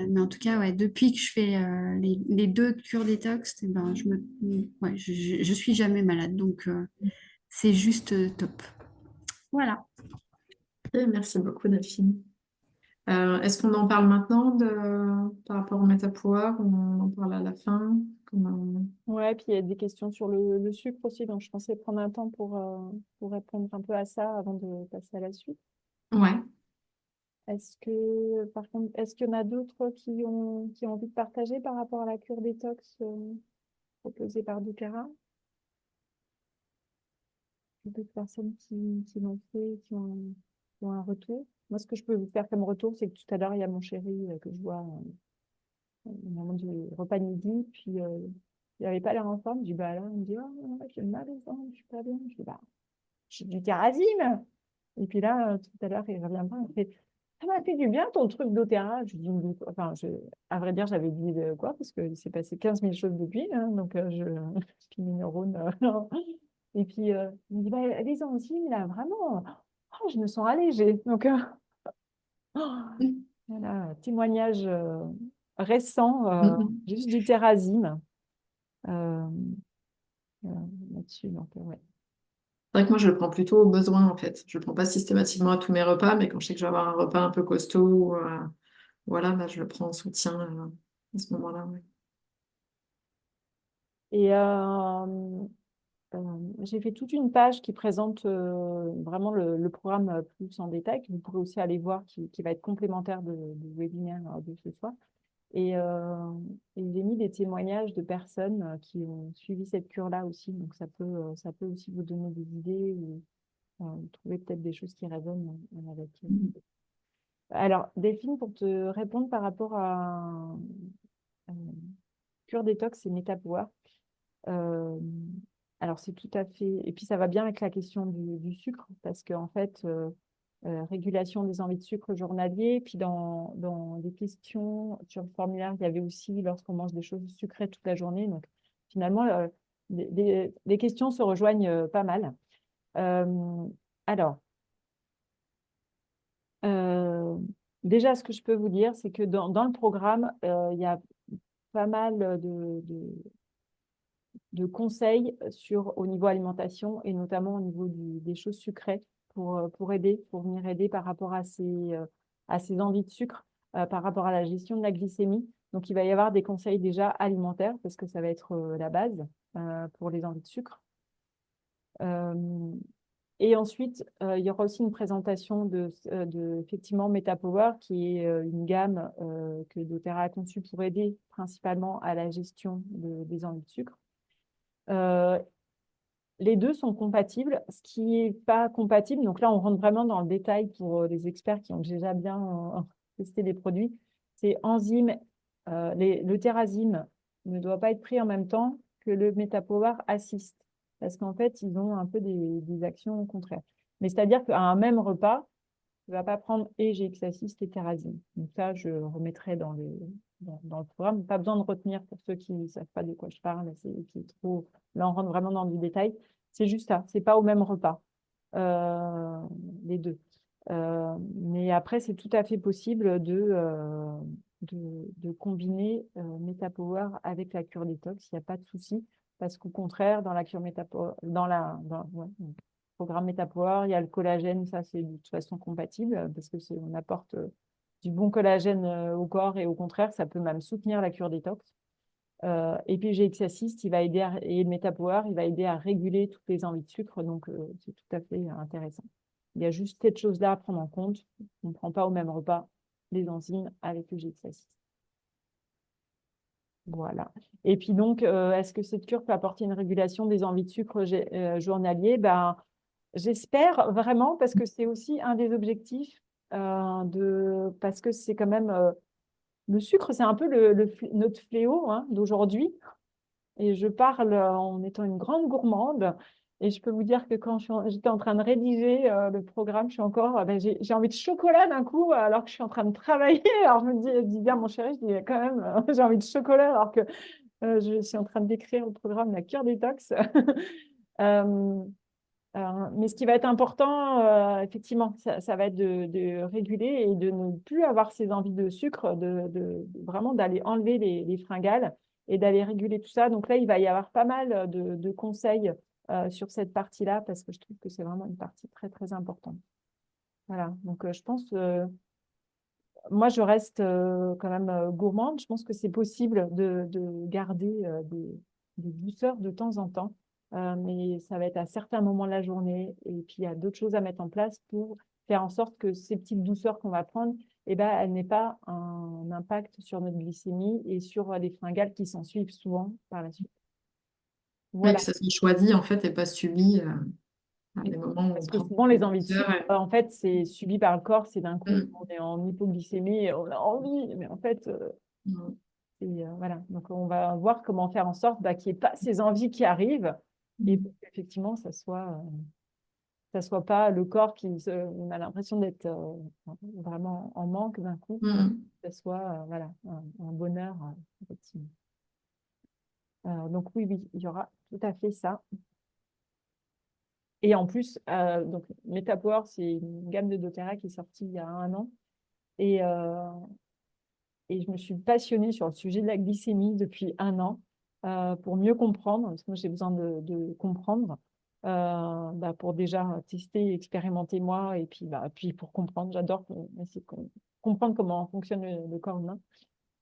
Mais en tout cas, ouais, depuis que je fais les deux cures détox, eh ben, ouais, je suis jamais malade. Donc, c'est juste top. Voilà. Et merci beaucoup, Delphine. Est-ce qu'on en parle maintenant par rapport au MetaPower ou on en parle à la fin? Ouais, puis il y a des questions sur le sucre aussi, donc je pensais prendre un temps pour répondre un peu à ça avant de passer à la suite. Ouais. Par contre, est-ce qu'il y en a d'autres qui ont envie de partager par rapport à la cure détox proposée par doTERRA? D'autres personnes qui l'ont fait, qui ont un retour? Moi, ce que je peux vous faire comme retour, c'est que tout à l'heure, il y a mon chéri que je vois au moment du repas de midi, puis il n'avait pas l'air en forme. Je dis, bah là, il me dit, oh, j'ai mal au ventre, je suis pas bien. Je dis, bah, j'ai du Terrazine. Et puis là, tout à l'heure, il revient pas, il fait, ça m'a fait du bien ton truc doTERRA. Je dis, enfin, à vrai dire, j'avais dit quoi, parce qu'il s'est passé 15 000 choses depuis, hein, donc puis mes neurones. Et puis, il me dit, bah, les enzymes, là, vraiment, oh, je me sens allégée. Donc, voilà, témoignage récent, Mm. juste du Terrazine euh, euh, là-dessus. Donc, ouais. C'est vrai que moi, je le prends plutôt au besoin, en fait. Je le prends pas systématiquement à tous mes repas, mais quand je sais que je vais avoir un repas un peu costaud, voilà, bah, je le prends en soutien à ce moment-là. Ouais. Et j'ai fait toute une page qui présente vraiment le programme plus en détail, que vous pourrez aussi aller voir, qui va être complémentaire du webinaire de ce soir. Et j'ai mis des témoignages de personnes qui ont suivi cette cure-là aussi. Donc, ça peut aussi vous donner des idées ou trouver peut-être des choses qui résonnent avec. Alors, Delphine, pour te répondre par rapport à cure détox et Metapower, alors c'est tout à fait... Et puis, ça va bien avec la question du sucre, parce qu'en fait, régulation des envies de sucre journalier, puis dans les questions sur le formulaire, il y avait aussi lorsqu'on mange des choses sucrées toute la journée. Donc, finalement, les questions se rejoignent pas mal. Alors, déjà, ce que je peux vous dire, c'est que dans le programme, il y a pas mal de conseils au niveau alimentation et notamment au niveau des choses sucrées pour aider, pour venir aider par rapport à ces envies de sucre, par rapport à la gestion de la glycémie. Donc, il va y avoir des conseils déjà alimentaires parce que ça va être la base pour les envies de sucre. Et ensuite, il y aura aussi une présentation effectivement Metapower, qui est une gamme que doTERRA a conçue pour aider principalement à la gestion des envies de sucre. Les deux sont compatibles. Ce qui n'est pas compatible, donc là, on rentre vraiment dans le détail pour les experts qui ont déjà bien testé les produits, c'est enzyme. Le Terrazym ne doit pas être pris en même temps que le Metapower Assist, parce qu'en fait, ils ont un peu des actions contraires. Mais c'est-à-dire qu'à un même repas, tu ne vas pas prendre et GX Assist et Terrazym. Donc ça, je remettrai dans le programme. Pas besoin de retenir pour ceux qui ne savent pas de quoi je parle, qui est trop... Là, on rentre vraiment dans du détail. C'est juste ça, c'est pas au même repas, les deux. Mais après, c'est tout à fait possible de combiner Metapower avec la cure détox, il n'y a pas de souci, parce qu'au contraire, dans la cure Metapower, le programme Metapower, il y a le collagène, ça c'est de toute façon compatible, parce que on apporte du bon collagène au corps, et au contraire, ça peut même soutenir la cure détox. Et puis GX Assist, il va aider et le Metapower, il va aider à réguler toutes les envies de sucre, donc c'est tout à fait intéressant. Il y a juste cette chose-là à prendre en compte. On ne prend pas au même repas les enzymes avec le GX Assist. Voilà. Et puis donc, est-ce que cette cure peut apporter une régulation des envies de sucre journalier? Ben, j'espère vraiment, parce que c'est aussi un des objectifs, parce que c'est quand même... le sucre, c'est un peu notre fléau d'aujourd'hui. Et je parle en étant une grande gourmande. Et je peux vous dire que quand j'étais en train de rédiger le programme, je suis encore, j'ai envie de chocolat d'un coup, alors que je suis en train de travailler. Alors je me dis bien, mon chéri, je dis quand même, j'ai envie de chocolat, alors que je suis en train d'écrire le programme La cure détox. Mais ce qui va être important, effectivement, ça va être de réguler et de ne plus avoir ces envies de sucre, vraiment d'aller enlever les fringales et d'aller réguler tout ça. Donc là, il va y avoir pas mal de conseils sur cette partie-là, parce que je trouve que c'est vraiment une partie très, très importante. Voilà, donc je pense, moi, je reste quand même gourmande. Je pense que c'est possible de garder des douceurs de temps en temps. Mais ça va être à certains moments de la journée. Et puis, il y a d'autres choses à mettre en place pour faire en sorte que ces petites douceurs qu'on va prendre, elles n'aient pas un impact sur notre glycémie et sur les fringales qui s'en suivent souvent par la suite. Oui, Voilà. que ça soit choisi en fait et pas subi à des moments où on Parce que prend souvent, les envies de plusieurs, sucre, en fait, c'est subi par le corps. C'est d'un coup, Mm. on est en hypoglycémie et on a envie. Mais en fait, Mm. et voilà, donc on va voir comment faire en sorte qu'il n'y ait pas ces envies qui arrivent et qu'effectivement, ça soit pas le corps on a l'impression d'être vraiment en manque d'un coup, Mm. que ça soit voilà, un bonheur, effectivement. Donc oui, il y aura tout à fait ça. Et en plus, donc Metapower, c'est une gamme de doTERRA qui est sortie il y a 1 an. Et je me suis passionnée sur le sujet de la glycémie depuis 1 an pour mieux comprendre, parce que moi j'ai besoin de comprendre pour déjà tester et expérimenter moi, et puis pour comprendre. J'adore essayer de comprendre comment fonctionne le corps humain.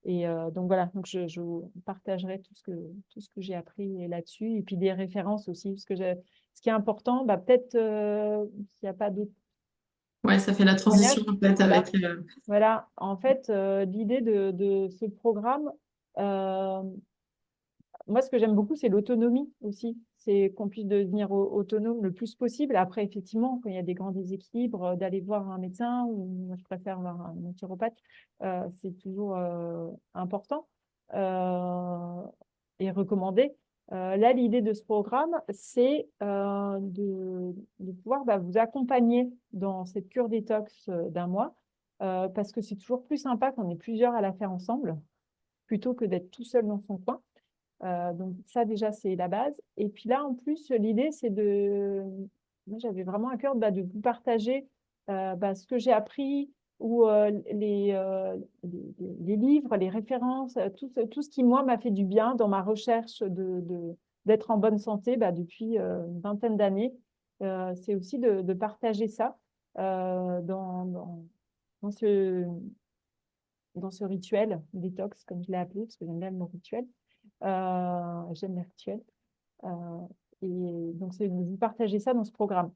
Et donc voilà, donc je vous partagerai tout ce que j'ai appris là-dessus. Et puis des références aussi, parce que ce qui est important, peut-être s'il n'y a pas d'autres Ouais, ça fait la transition témoignages. en fait Voilà. avec. Voilà, en fait, l'idée de ce programme, euh, moi, ce que j'aime beaucoup, c'est l'autonomie aussi. C'est qu'on puisse devenir autonome le plus possible. Après, effectivement, quand il y a des grands déséquilibres, d'aller voir un médecin ou moi, je préfère voir un naturopathe, c'est toujours important euh, et recommandé. Là, l'idée de ce programme, c'est de pouvoir vous accompagner dans cette cure détox d'un mois, parce que c'est toujours plus sympa quand on est plusieurs à la faire ensemble, plutôt que d'être tout seul dans son coin. Donc ça déjà c'est la base. Et puis là en plus l'idée c'est moi j'avais vraiment à cœur de vous partager ce que j'ai appris ou les livres, les références, tout ce qui moi m'a fait du bien dans ma recherche d'être en bonne santé depuis une vingtaine d'années. C'est aussi de partager ça dans ce dans ce rituel détox comme je l'ai appelé parce que j'aime bien le mot rituel. J'aime les rituels. Euh, et donc, c'est de vous partager ça dans ce programme.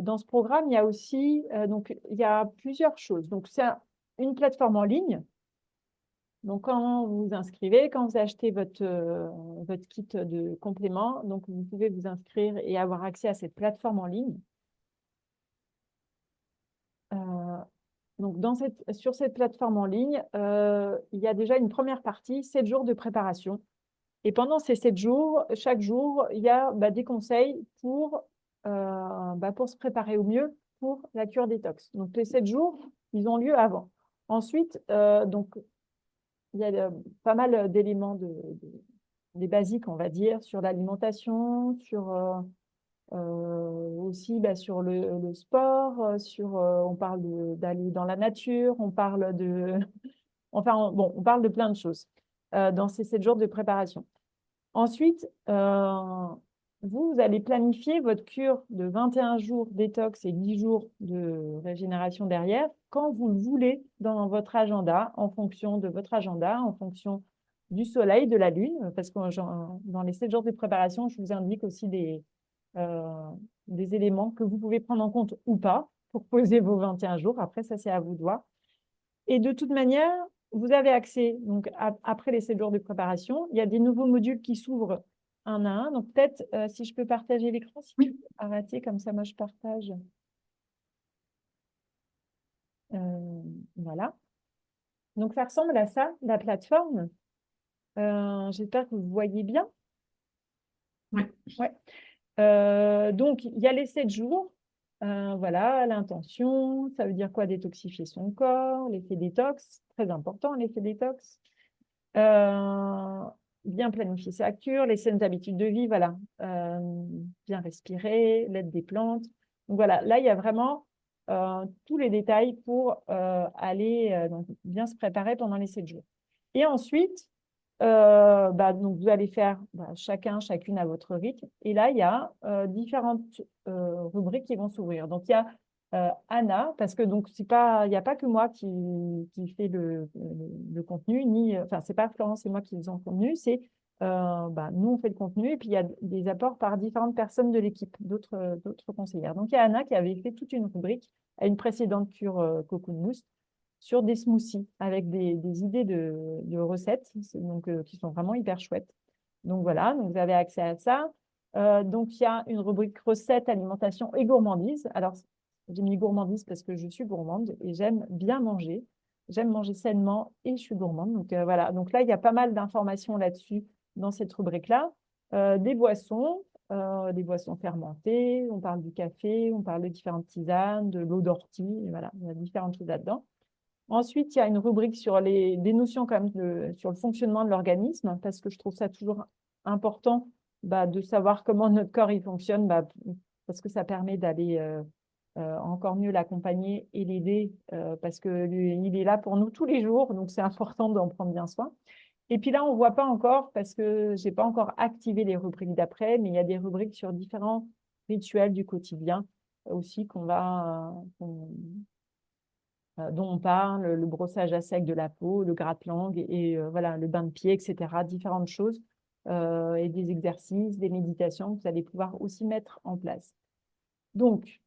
Dans ce programme, il y a aussi donc, il y a plusieurs choses. Donc, c'est une plateforme en ligne. Donc, quand vous vous inscrivez, quand vous achetez votre kit de compléments, donc vous pouvez vous inscrire et avoir accès à cette plateforme en ligne. Donc, sur cette plateforme en ligne, il y a déjà une première partie, 7 jours de préparation. Et pendant ces 7 jours, chaque jour, il y a des conseils pour se préparer au mieux pour la cure détox. Donc, les 7 jours, ils ont lieu avant. Ensuite, donc, il y a pas mal d'éléments des basiques, on va dire, sur l'alimentation, sur aussi sur le sport, on parle d'aller dans la nature, on parle enfin, bon, on parle de plein de choses dans ces 7 jours de préparation. Ensuite, vous allez planifier votre cure de 21 jours détox et 10 jours de régénération derrière quand vous le voulez dans votre agenda, en fonction de votre agenda, en fonction du soleil, de la lune, parce que dans les 7 jours de préparation, je vous indique aussi des éléments que vous pouvez prendre en compte ou pas pour poser vos 21 jours. Après, ça, c'est à vous de voir. Et de toute manière, vous avez accès, donc après les 7 jours de préparation, il y a des nouveaux modules qui s'ouvrent un à un. Donc peut-être, si je peux partager l'écran, si tu peux arrêter, comme ça, moi, je partage. Voilà. Donc ça ressemble à ça, la plateforme. J'espère que vous voyez bien. Ouais. Ouais. Donc, il y a les 7 jours. Voilà, l'intention, ça veut dire quoi? Détoxifier son corps, l'effet détox, très important, l'effet détox. Bien planifier sa cure, les saines habitudes de vie, voilà. Bien respirer, l'aide des plantes. Donc voilà, là, il y a vraiment tous les détails pour aller donc, bien se préparer pendant les 7 jours. Et ensuite, donc vous allez faire chacune à votre rythme. Et là, il y a différentes rubriques qui vont s'ouvrir. Donc, il y a Anna, parce que donc il n'y a pas que moi qui fait le contenu, enfin, c'est pas Florence et moi qui faisons le contenu, c'est nous, on fait le contenu, et puis il y a des apports par différentes personnes de l'équipe, d'autres conseillères. Donc, il y a Anna qui avait fait toute une rubrique à une précédente cure Cocoon Boost sur des smoothies avec des idées de recettes donc, qui sont vraiment hyper chouettes. Donc voilà, donc vous avez accès à ça. Donc il y a une rubrique recettes, alimentation et gourmandise. Alors, j'ai mis gourmandise parce que je suis gourmande et j'aime bien manger. J'aime manger sainement et je suis gourmande. Donc voilà, donc là, il y a pas mal d'informations là-dessus dans cette rubrique-là. Des boissons fermentées, on parle du café, on parle de différentes tisanes, de l'eau d'ortie, voilà, il y a différentes choses là-dedans. Ensuite, il y a une rubrique sur des notions quand même sur le fonctionnement de l'organisme, parce que je trouve ça toujours important de savoir comment notre corps il fonctionne, parce que ça permet d'aller encore mieux l'accompagner et l'aider, parce qu'il est là pour nous tous les jours, donc c'est important d'en prendre bien soin. Et puis là, on ne voit pas encore, parce que je n'ai pas encore activé les rubriques d'après, mais il y a des rubriques sur différents rituels du quotidien aussi dont on parle, le brossage à sec de la peau, le gratte-langue et voilà, le bain de pied, etc. Différentes choses et des exercices, des méditations que vous allez pouvoir aussi mettre en place. Donc,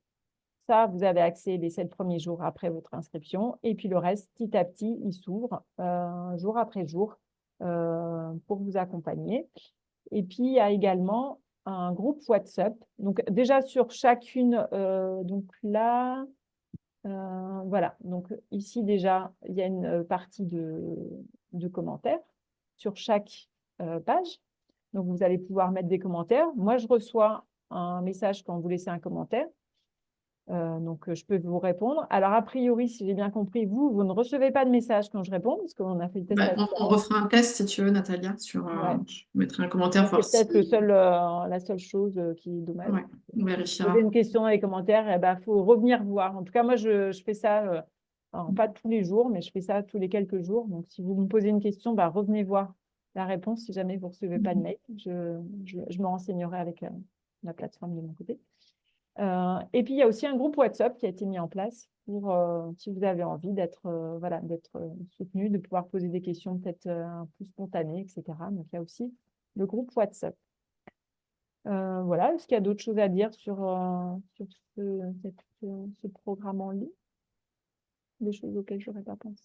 ça, vous avez accès les 7 premiers jours après votre inscription. Et puis le reste, petit à petit, il s'ouvre jour après jour pour vous accompagner. Et puis, il y a également un groupe WhatsApp. Donc, déjà sur chacune, donc là, voilà. Donc, ici, déjà, il y a une partie de commentaires sur chaque page. Donc, vous allez pouvoir mettre des commentaires. Moi, je reçois un message quand vous laissez un commentaire. Donc, je peux vous répondre. Alors, a priori, si j'ai bien compris, vous ne recevez pas de message quand je réponds, parce qu'on a fait le test Bah, avec on refera un test si tu veux, Natalia, Ouais. je mettrai un commentaire, C'est voir si... peut-être la seule chose qui est dommage. Ouais, on Poser vérifiera. une question dans les commentaires, il faut revenir voir. En tout cas, moi, je fais ça, alors, pas tous les jours, mais je fais ça tous les quelques jours. Donc, si vous me posez une question, revenez voir la réponse si jamais vous ne recevez pas de mail. Je me renseignerai avec la plateforme de mon côté. Et puis, il y a aussi un groupe WhatsApp qui a été mis en place pour, si vous avez envie d'être soutenu, de pouvoir poser des questions peut-être un peu spontanées, etc. Donc, il y a aussi le groupe WhatsApp. Voilà, est-ce qu'il y a d'autres choses à dire sur ce programme en ligne? Des choses auxquelles je n'aurais pas pensé?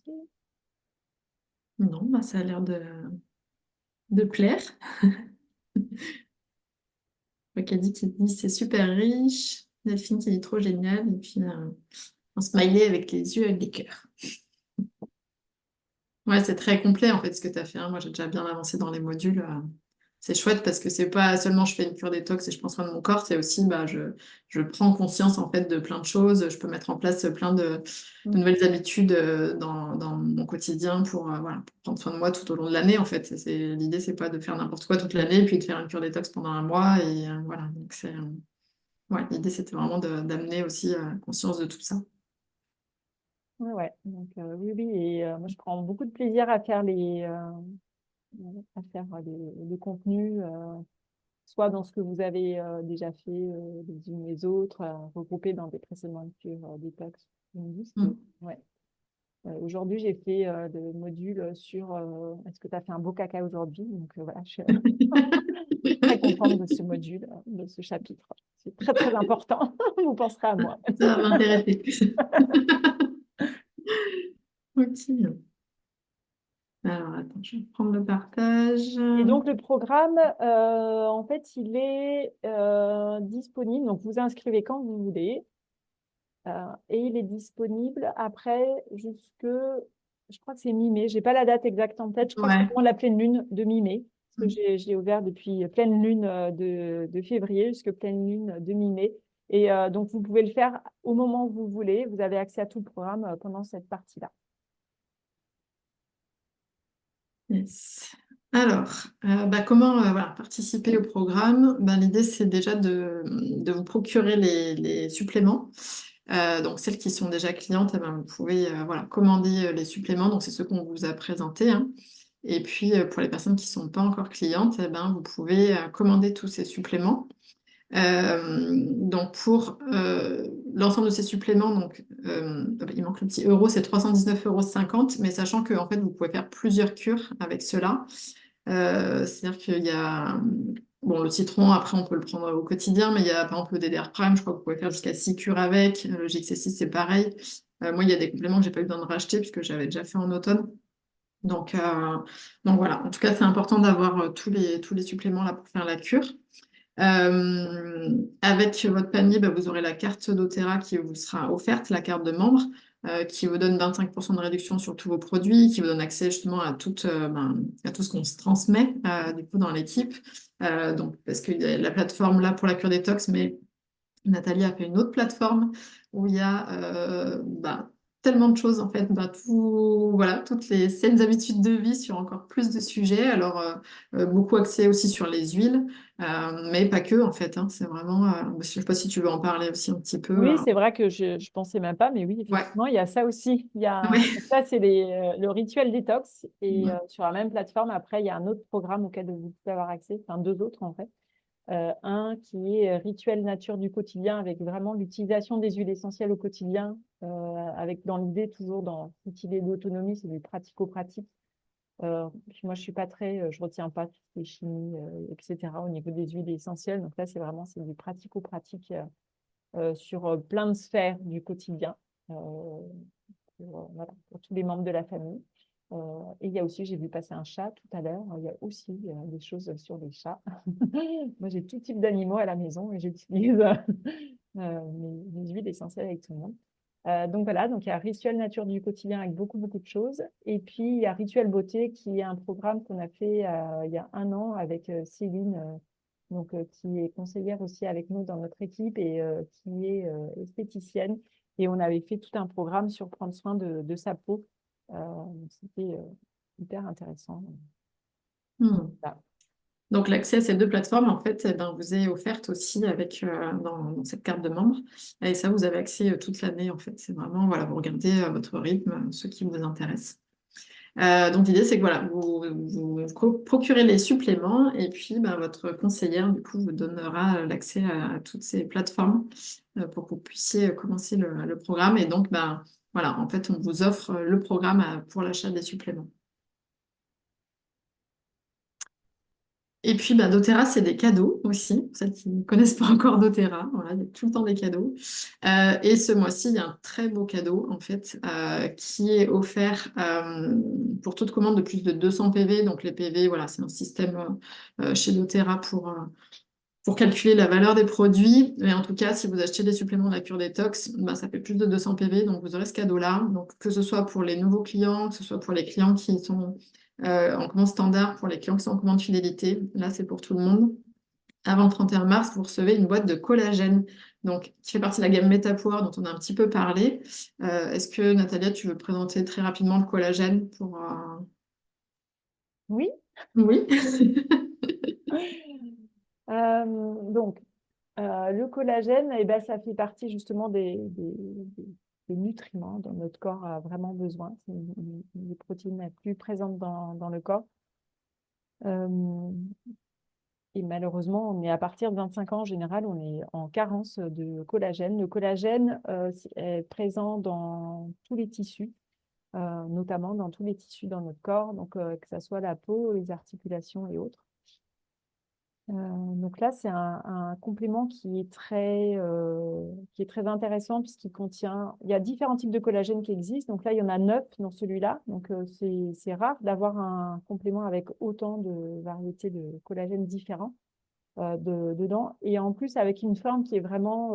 Non, bah, ça a l'air de plaire. Kadi qui dit c'est super riche, Delphine qui dit trop génial, et puis un smiley avec les yeux avec des cœurs. Ouais, c'est très complet en fait ce que tu as fait, hein. Moi j'ai déjà bien avancé dans les modules. C'est chouette parce que c'est pas seulement je fais une cure détox et je prends soin de mon corps, c'est aussi je prends conscience en fait de plein de choses. Je peux mettre en place plein de nouvelles habitudes dans mon quotidien pour prendre soin de moi tout au long de l'année en fait. L'idée, c'est pas de faire n'importe quoi toute l'année puis de faire une cure détox pendant un mois et voilà. Donc ouais, l'idée c'était vraiment d'amener aussi conscience de tout ça. Ouais. Donc, oui, et moi, je prends beaucoup de plaisir à faire le contenu, soit dans ce que vous avez déjà fait les unes les autres, regroupés dans des précédentes cures détox. Ouais. Aujourd'hui, j'ai fait le module sur est-ce que tu as fait un beau caca aujourd'hui? Donc voilà, je suis très contente de ce module, de ce chapitre. C'est très, très important. Vous penserez à moi. Ça va m'intéresser. Ok. Alors, attends, je vais prendre le partage. Et donc, le programme, en fait, il est disponible. Donc, vous inscrivez quand vous voulez. Et il est disponible après je crois que c'est mi-mai. Je n'ai pas la date exacte en tête. Je crois que c'est Ouais. vraiment la pleine lune de mi-mai. Parce que j'ai ouvert depuis pleine lune de février jusqu'à pleine lune de mi-mai. Et donc, vous pouvez le faire au moment où vous voulez. Vous avez accès à tout le programme pendant cette partie-là. Yes. Alors, comment participer au programme? L'idée, c'est déjà de vous procurer les suppléments. Donc, celles qui sont déjà clientes, vous pouvez commander les suppléments. Donc, c'est ceux qu'on vous a présentés, hein. Et puis, pour les personnes qui ne sont pas encore clientes, vous pouvez commander tous ces suppléments. Donc pour l'ensemble de ces suppléments, il manque le petit euro, c'est 319,50 €, mais sachant que en fait, vous pouvez faire plusieurs cures avec cela. C'est-à-dire qu'il y a le citron, après on peut le prendre au quotidien, mais il y a par exemple le DDR Prime, je crois que vous pouvez faire jusqu'à 6 cures avec. Le GXC6, c'est pareil. Moi, il y a des compléments que j'ai pas eu besoin de racheter puisque j'avais déjà fait en automne. Donc voilà, en tout cas, c'est important d'avoir tous les suppléments là pour faire la cure. Avec votre panier, vous aurez la carte doTERRA qui vous sera offerte, la carte de membre, qui vous donne 25% de réduction sur tous vos produits, qui vous donne accès justement à tout ce qu'on se transmet du coup dans l'équipe. Donc, parce qu'il y a la plateforme là pour la cure détox, mais Nathalie a fait une autre plateforme où il y a tellement de choses en fait, toutes les saines habitudes de vie sur encore plus de sujets. Alors beaucoup axé aussi sur les huiles, mais pas que en fait, hein. C'est vraiment, je ne sais pas si tu veux en parler aussi un petit peu. Oui, c'est vrai que je ne pensais même pas, mais oui, Ouais, effectivement, il y a ça aussi. ouais. Donc ça, c'est le rituel détox. Et sur la même plateforme, après, il y a un autre programme auquel vous pouvez avoir accès, enfin deux autres en fait. Un qui est rituel nature du quotidien, avec vraiment l'utilisation des huiles essentielles au quotidien, avec dans l'idée toujours dans cette idée d'autonomie, c'est du pratico-pratique. Puis moi, je retiens pas tout ce qui est chimie, etc. au niveau des huiles essentielles. Donc là, c'est du pratico-pratique sur plein de sphères du quotidien, voilà, pour tous les membres de la famille. Et il y a aussi, j'ai vu passer un chat tout à l'heure, il y a aussi des choses sur les chats. Moi, j'ai tout type d'animaux à la maison et j'utilise mes huiles essentielles avec tout le monde. Donc voilà, donc il y a Rituel Nature du quotidien avec beaucoup, beaucoup de choses. Et puis, il y a Rituel Beauté qui est un programme qu'on a fait il y a 1 an avec Céline, qui est conseillère aussi avec nous dans notre équipe et qui est esthéticienne. Et on avait fait tout un programme sur prendre soin de sa peau. C'était hyper intéressant. Hmm. Voilà. Donc, l'accès à ces deux plateformes, en fait, eh ben, vous est offerte aussi avec, dans cette carte de membre. Et ça, vous avez accès toute l'année, en fait. C'est vraiment, voilà, vous regardez votre rythme, ce qui vous intéresse. Donc, l'idée, c'est que voilà, vous procurez les suppléments et puis ben, votre conseillère, du coup, vous donnera l'accès à toutes ces plateformes pour que vous puissiez commencer le programme. Et donc, ben, voilà, en fait, on vous offre le programme pour l'achat des suppléments. Et puis, bah, doTERRA, c'est des cadeaux aussi, pour celles qui ne connaissent pas encore doTERRA. Voilà, il y a tout le temps des cadeaux. Et ce mois-ci, il y a un très beau cadeau, en fait, qui est offert pour toute commande de plus de 200 PV. Donc, les PV, voilà, c'est un système chez doTERRA pour calculer la valeur des produits. Mais en tout cas, si vous achetez des suppléments de la cure détox, bah, ça fait plus de 200 PV. Donc, vous aurez ce cadeau-là. Donc, que ce soit pour les nouveaux clients, que ce soit pour les clients qui sont en commande standard, pour les clients qui sont en commande fidélité, là, c'est pour tout le monde. Avant le 31 mars, vous recevez une boîte de collagène, donc, qui fait partie de la gamme Métapoire dont on a un petit peu parlé. Est-ce que, Natalia, tu veux présenter très rapidement le collagène pour... Oui. Oui. Donc, le collagène, eh ben, ça fait partie justement des nutriments dont notre corps a vraiment besoin. C'est une des protéines les plus présentes dans le corps. Et malheureusement, on est à partir de 25 ans, en général, on est en carence de collagène. Le collagène est présent dans tous les tissus, notamment dans tous les tissus dans notre corps, donc que ce soit la peau, les articulations et autres. Donc là, c'est un complément qui est très intéressant puisqu'il contient... Il y a différents types de collagène qui existent. Donc là, il y en a 9 dans celui-là. Donc c'est rare d'avoir un complément avec autant de variétés de collagène différents dedans. Et en plus, avec une forme qui est vraiment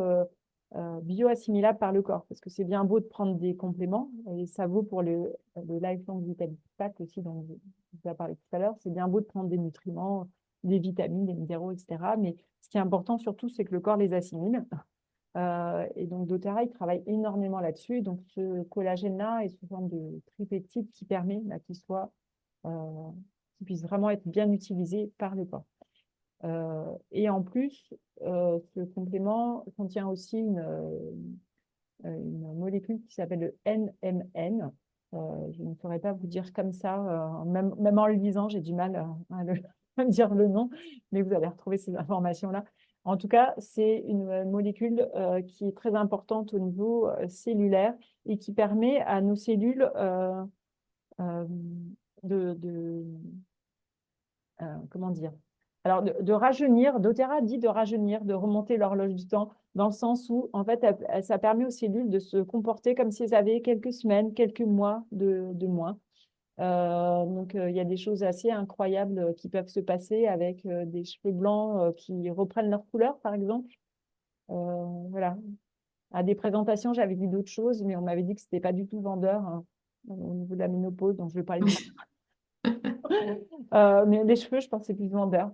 bioassimilable par le corps. Parce que c'est bien beau de prendre des compléments. Et ça vaut pour le Lifelong Vitality Pack aussi, dont je vous ai parlé tout à l'heure. C'est bien beau de prendre des nutriments, des vitamines, des minéraux, etc. Mais ce qui est important surtout, c'est que le corps les assimile. Et donc, doTERRA, il travaille énormément là-dessus. Donc, ce collagène-là est sous forme de tripeptide qui permet qu'il puisse vraiment être bien utilisé par le corps. Et en plus, ce complément contient aussi une molécule qui s'appelle le NMN. Je ne saurais pas vous dire comme ça, même en le lisant, j'ai du mal à dire le nom, mais vous allez retrouver ces informations-là. En tout cas, c'est une molécule qui est très importante au niveau cellulaire et qui permet à nos cellules comment dire? Alors, de rajeunir, doTERRA dit de rajeunir, de remonter l'horloge du temps, dans le sens où, en fait, ça permet aux cellules de se comporter comme si elles avaient quelques semaines, quelques mois de moins. Donc, il y a des choses assez incroyables qui peuvent se passer avec des cheveux blancs qui reprennent leur couleur, par exemple. Voilà. À des présentations, j'avais vu d'autres choses, mais on m'avait dit que ce n'était pas du tout vendeur hein, au niveau de la ménopause, donc je vais parler de mais les cheveux, je pense que c'est plus vendeur.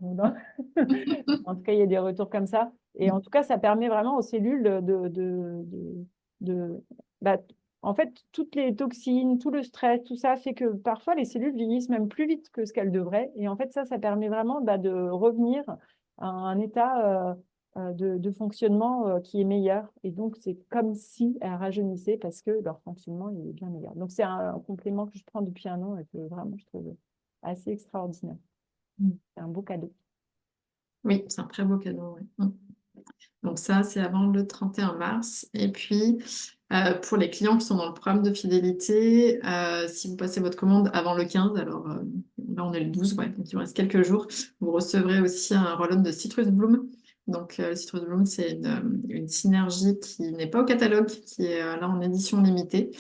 En tout cas, il y a des retours comme ça. Et en tout cas, ça permet vraiment aux cellules bah, en fait, toutes les toxines, tout le stress, tout ça fait que parfois les cellules vieillissent même plus vite que ce qu'elles devraient. Et en fait, ça permet vraiment de revenir à un état de fonctionnement qui est meilleur. Et donc, c'est comme si elles rajeunissaient parce que leur fonctionnement il est bien meilleur. Donc, c'est un complément que je prends depuis 1 an et que vraiment, je trouve assez extraordinaire. C'est un beau cadeau. Oui, c'est un très beau cadeau. Ouais. Donc ça, c'est avant le 31 mars. Et puis, pour les clients qui sont dans le programme de fidélité, si vous passez votre commande avant le 15, alors là on est le 12, ouais, donc il vous reste quelques jours, vous recevrez aussi un roll-on de Citrus Bloom. Donc Citrus Bloom, c'est une synergie qui n'est pas au catalogue, qui est là en édition limitée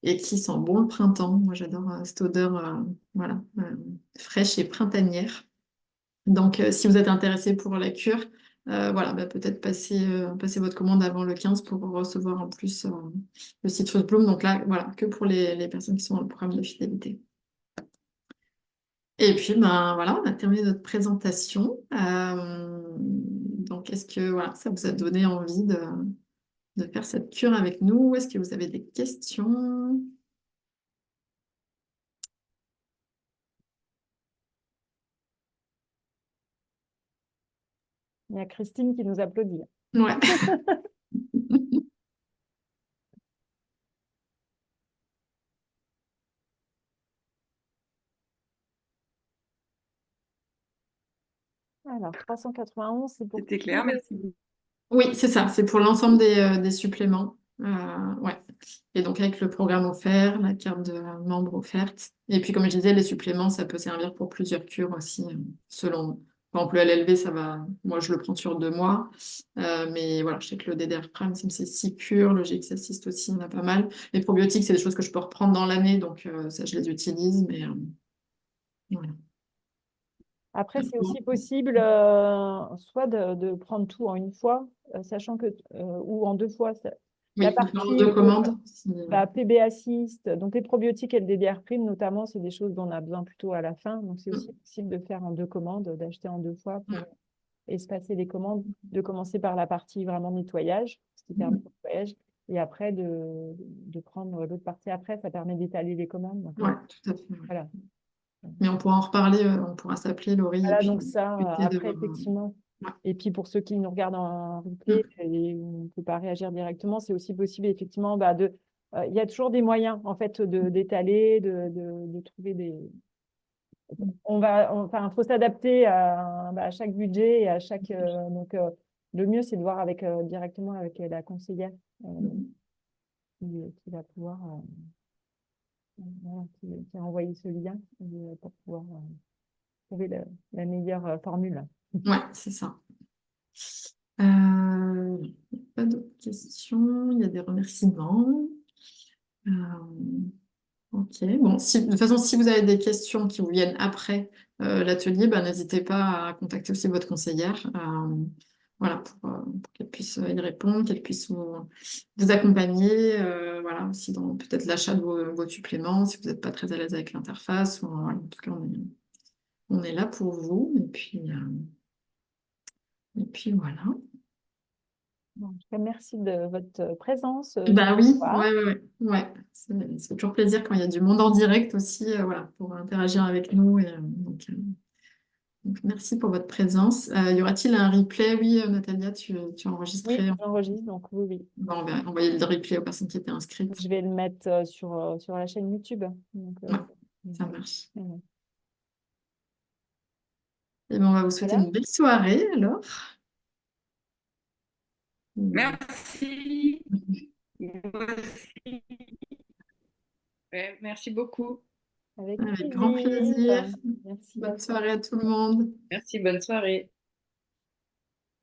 et qui sent bon le printemps. Moi, j'adore cette odeur voilà, fraîche et printanière. Donc, si vous êtes intéressé pour la cure, voilà, bah, peut-être passer votre commande avant le 15 pour recevoir en plus le Citrus Bloom. Donc là, voilà, que pour les personnes qui sont dans le programme de fidélité. Et puis, ben voilà, on a terminé notre présentation. Donc, est-ce que voilà, ça vous a donné envie de faire cette cure avec nous? Est-ce que vous avez des questions? Il y a Christine qui nous applaudit. Ouais. Alors, 391, c'est pour C'était tous clair, les- merci. Oui, c'est ça, c'est pour l'ensemble des suppléments. Ouais. Et donc avec le programme offert, la carte de membre offerte. Et puis comme je disais, les suppléments, ça peut servir pour plusieurs cures aussi, selon. Par exemple, le LLV, ça va. Moi, je le prends sur 2 mois. Mais voilà, je sais que le DDR Prime, c'est 6 cures. Le GX Assist aussi, il y en a pas mal. Les probiotiques, c'est des choses que je peux reprendre dans l'année, donc ça, je les utilise. Mais voilà. Après, c'est aussi possible soit de prendre tout en une fois, sachant que, ou en 2 fois. Oui, La donc, dans partie deux commandes. PB Assist, donc les probiotiques et le DDR Prime notamment, c'est des choses dont on a besoin plutôt à la fin. Donc, c'est aussi possible de faire en 2 commandes, d'acheter en 2 fois pour espacer les commandes, de commencer par la partie vraiment nettoyage, ce qui permet le nettoyage, et après de prendre l'autre partie après, ça permet d'étaler les commandes. Donc, Ouais, tout à fait. Ouais. voilà. Mais on pourra en reparler, on pourra s'appeler, Laurie, et Voilà, puis donc ça, discuter de après, effectivement. Ouais. Et puis pour ceux qui nous regardent en replay et on ne peut pas réagir directement, c'est aussi possible, effectivement, il y a toujours des moyens, en fait, d'étaler, de trouver des. Enfin, faut s'adapter à chaque budget et à chaque. Donc, le mieux, c'est de voir directement avec la conseillère qui va pouvoir. Voilà, qui a envoyé ce lien pour pouvoir trouver la meilleure formule. Ouais, c'est ça. Il n'y a pas d'autres questions, il y a des remerciements. Euh, ok, bon, de toute façon, si vous avez des questions qui vous viennent après l'atelier, ben, n'hésitez pas à contacter aussi votre conseillère. Voilà, pour qu'elle puisse y répondre, qu'elle puisse vous accompagner, voilà, aussi dans peut-être l'achat de vos suppléments, si vous n'êtes pas très à l'aise avec l'interface. Voilà, en tout cas, on est là pour vous. Et puis voilà. Bon, en tout cas, merci de votre présence. Bah Ce oui, soir. ouais. C'est toujours plaisir quand il y a du monde en direct aussi, voilà, pour interagir avec nous. Donc, merci pour votre présence. Y aura-t-il un replay? Oui, Natalia, tu as Oui, enregistré. j'enregistre, donc oui. On va envoyer le replay aux personnes qui étaient inscrites. Je vais le mettre sur la chaîne YouTube. Donc, Ouais, ça marche. voilà. Et ben, on va vous souhaiter Voilà. une belle soirée alors. Merci. Moi aussi. Ouais, merci beaucoup. Avec Avec grand plaisir. plaisir. Merci. Bonne soirée à tout le monde. Merci, bonne soirée.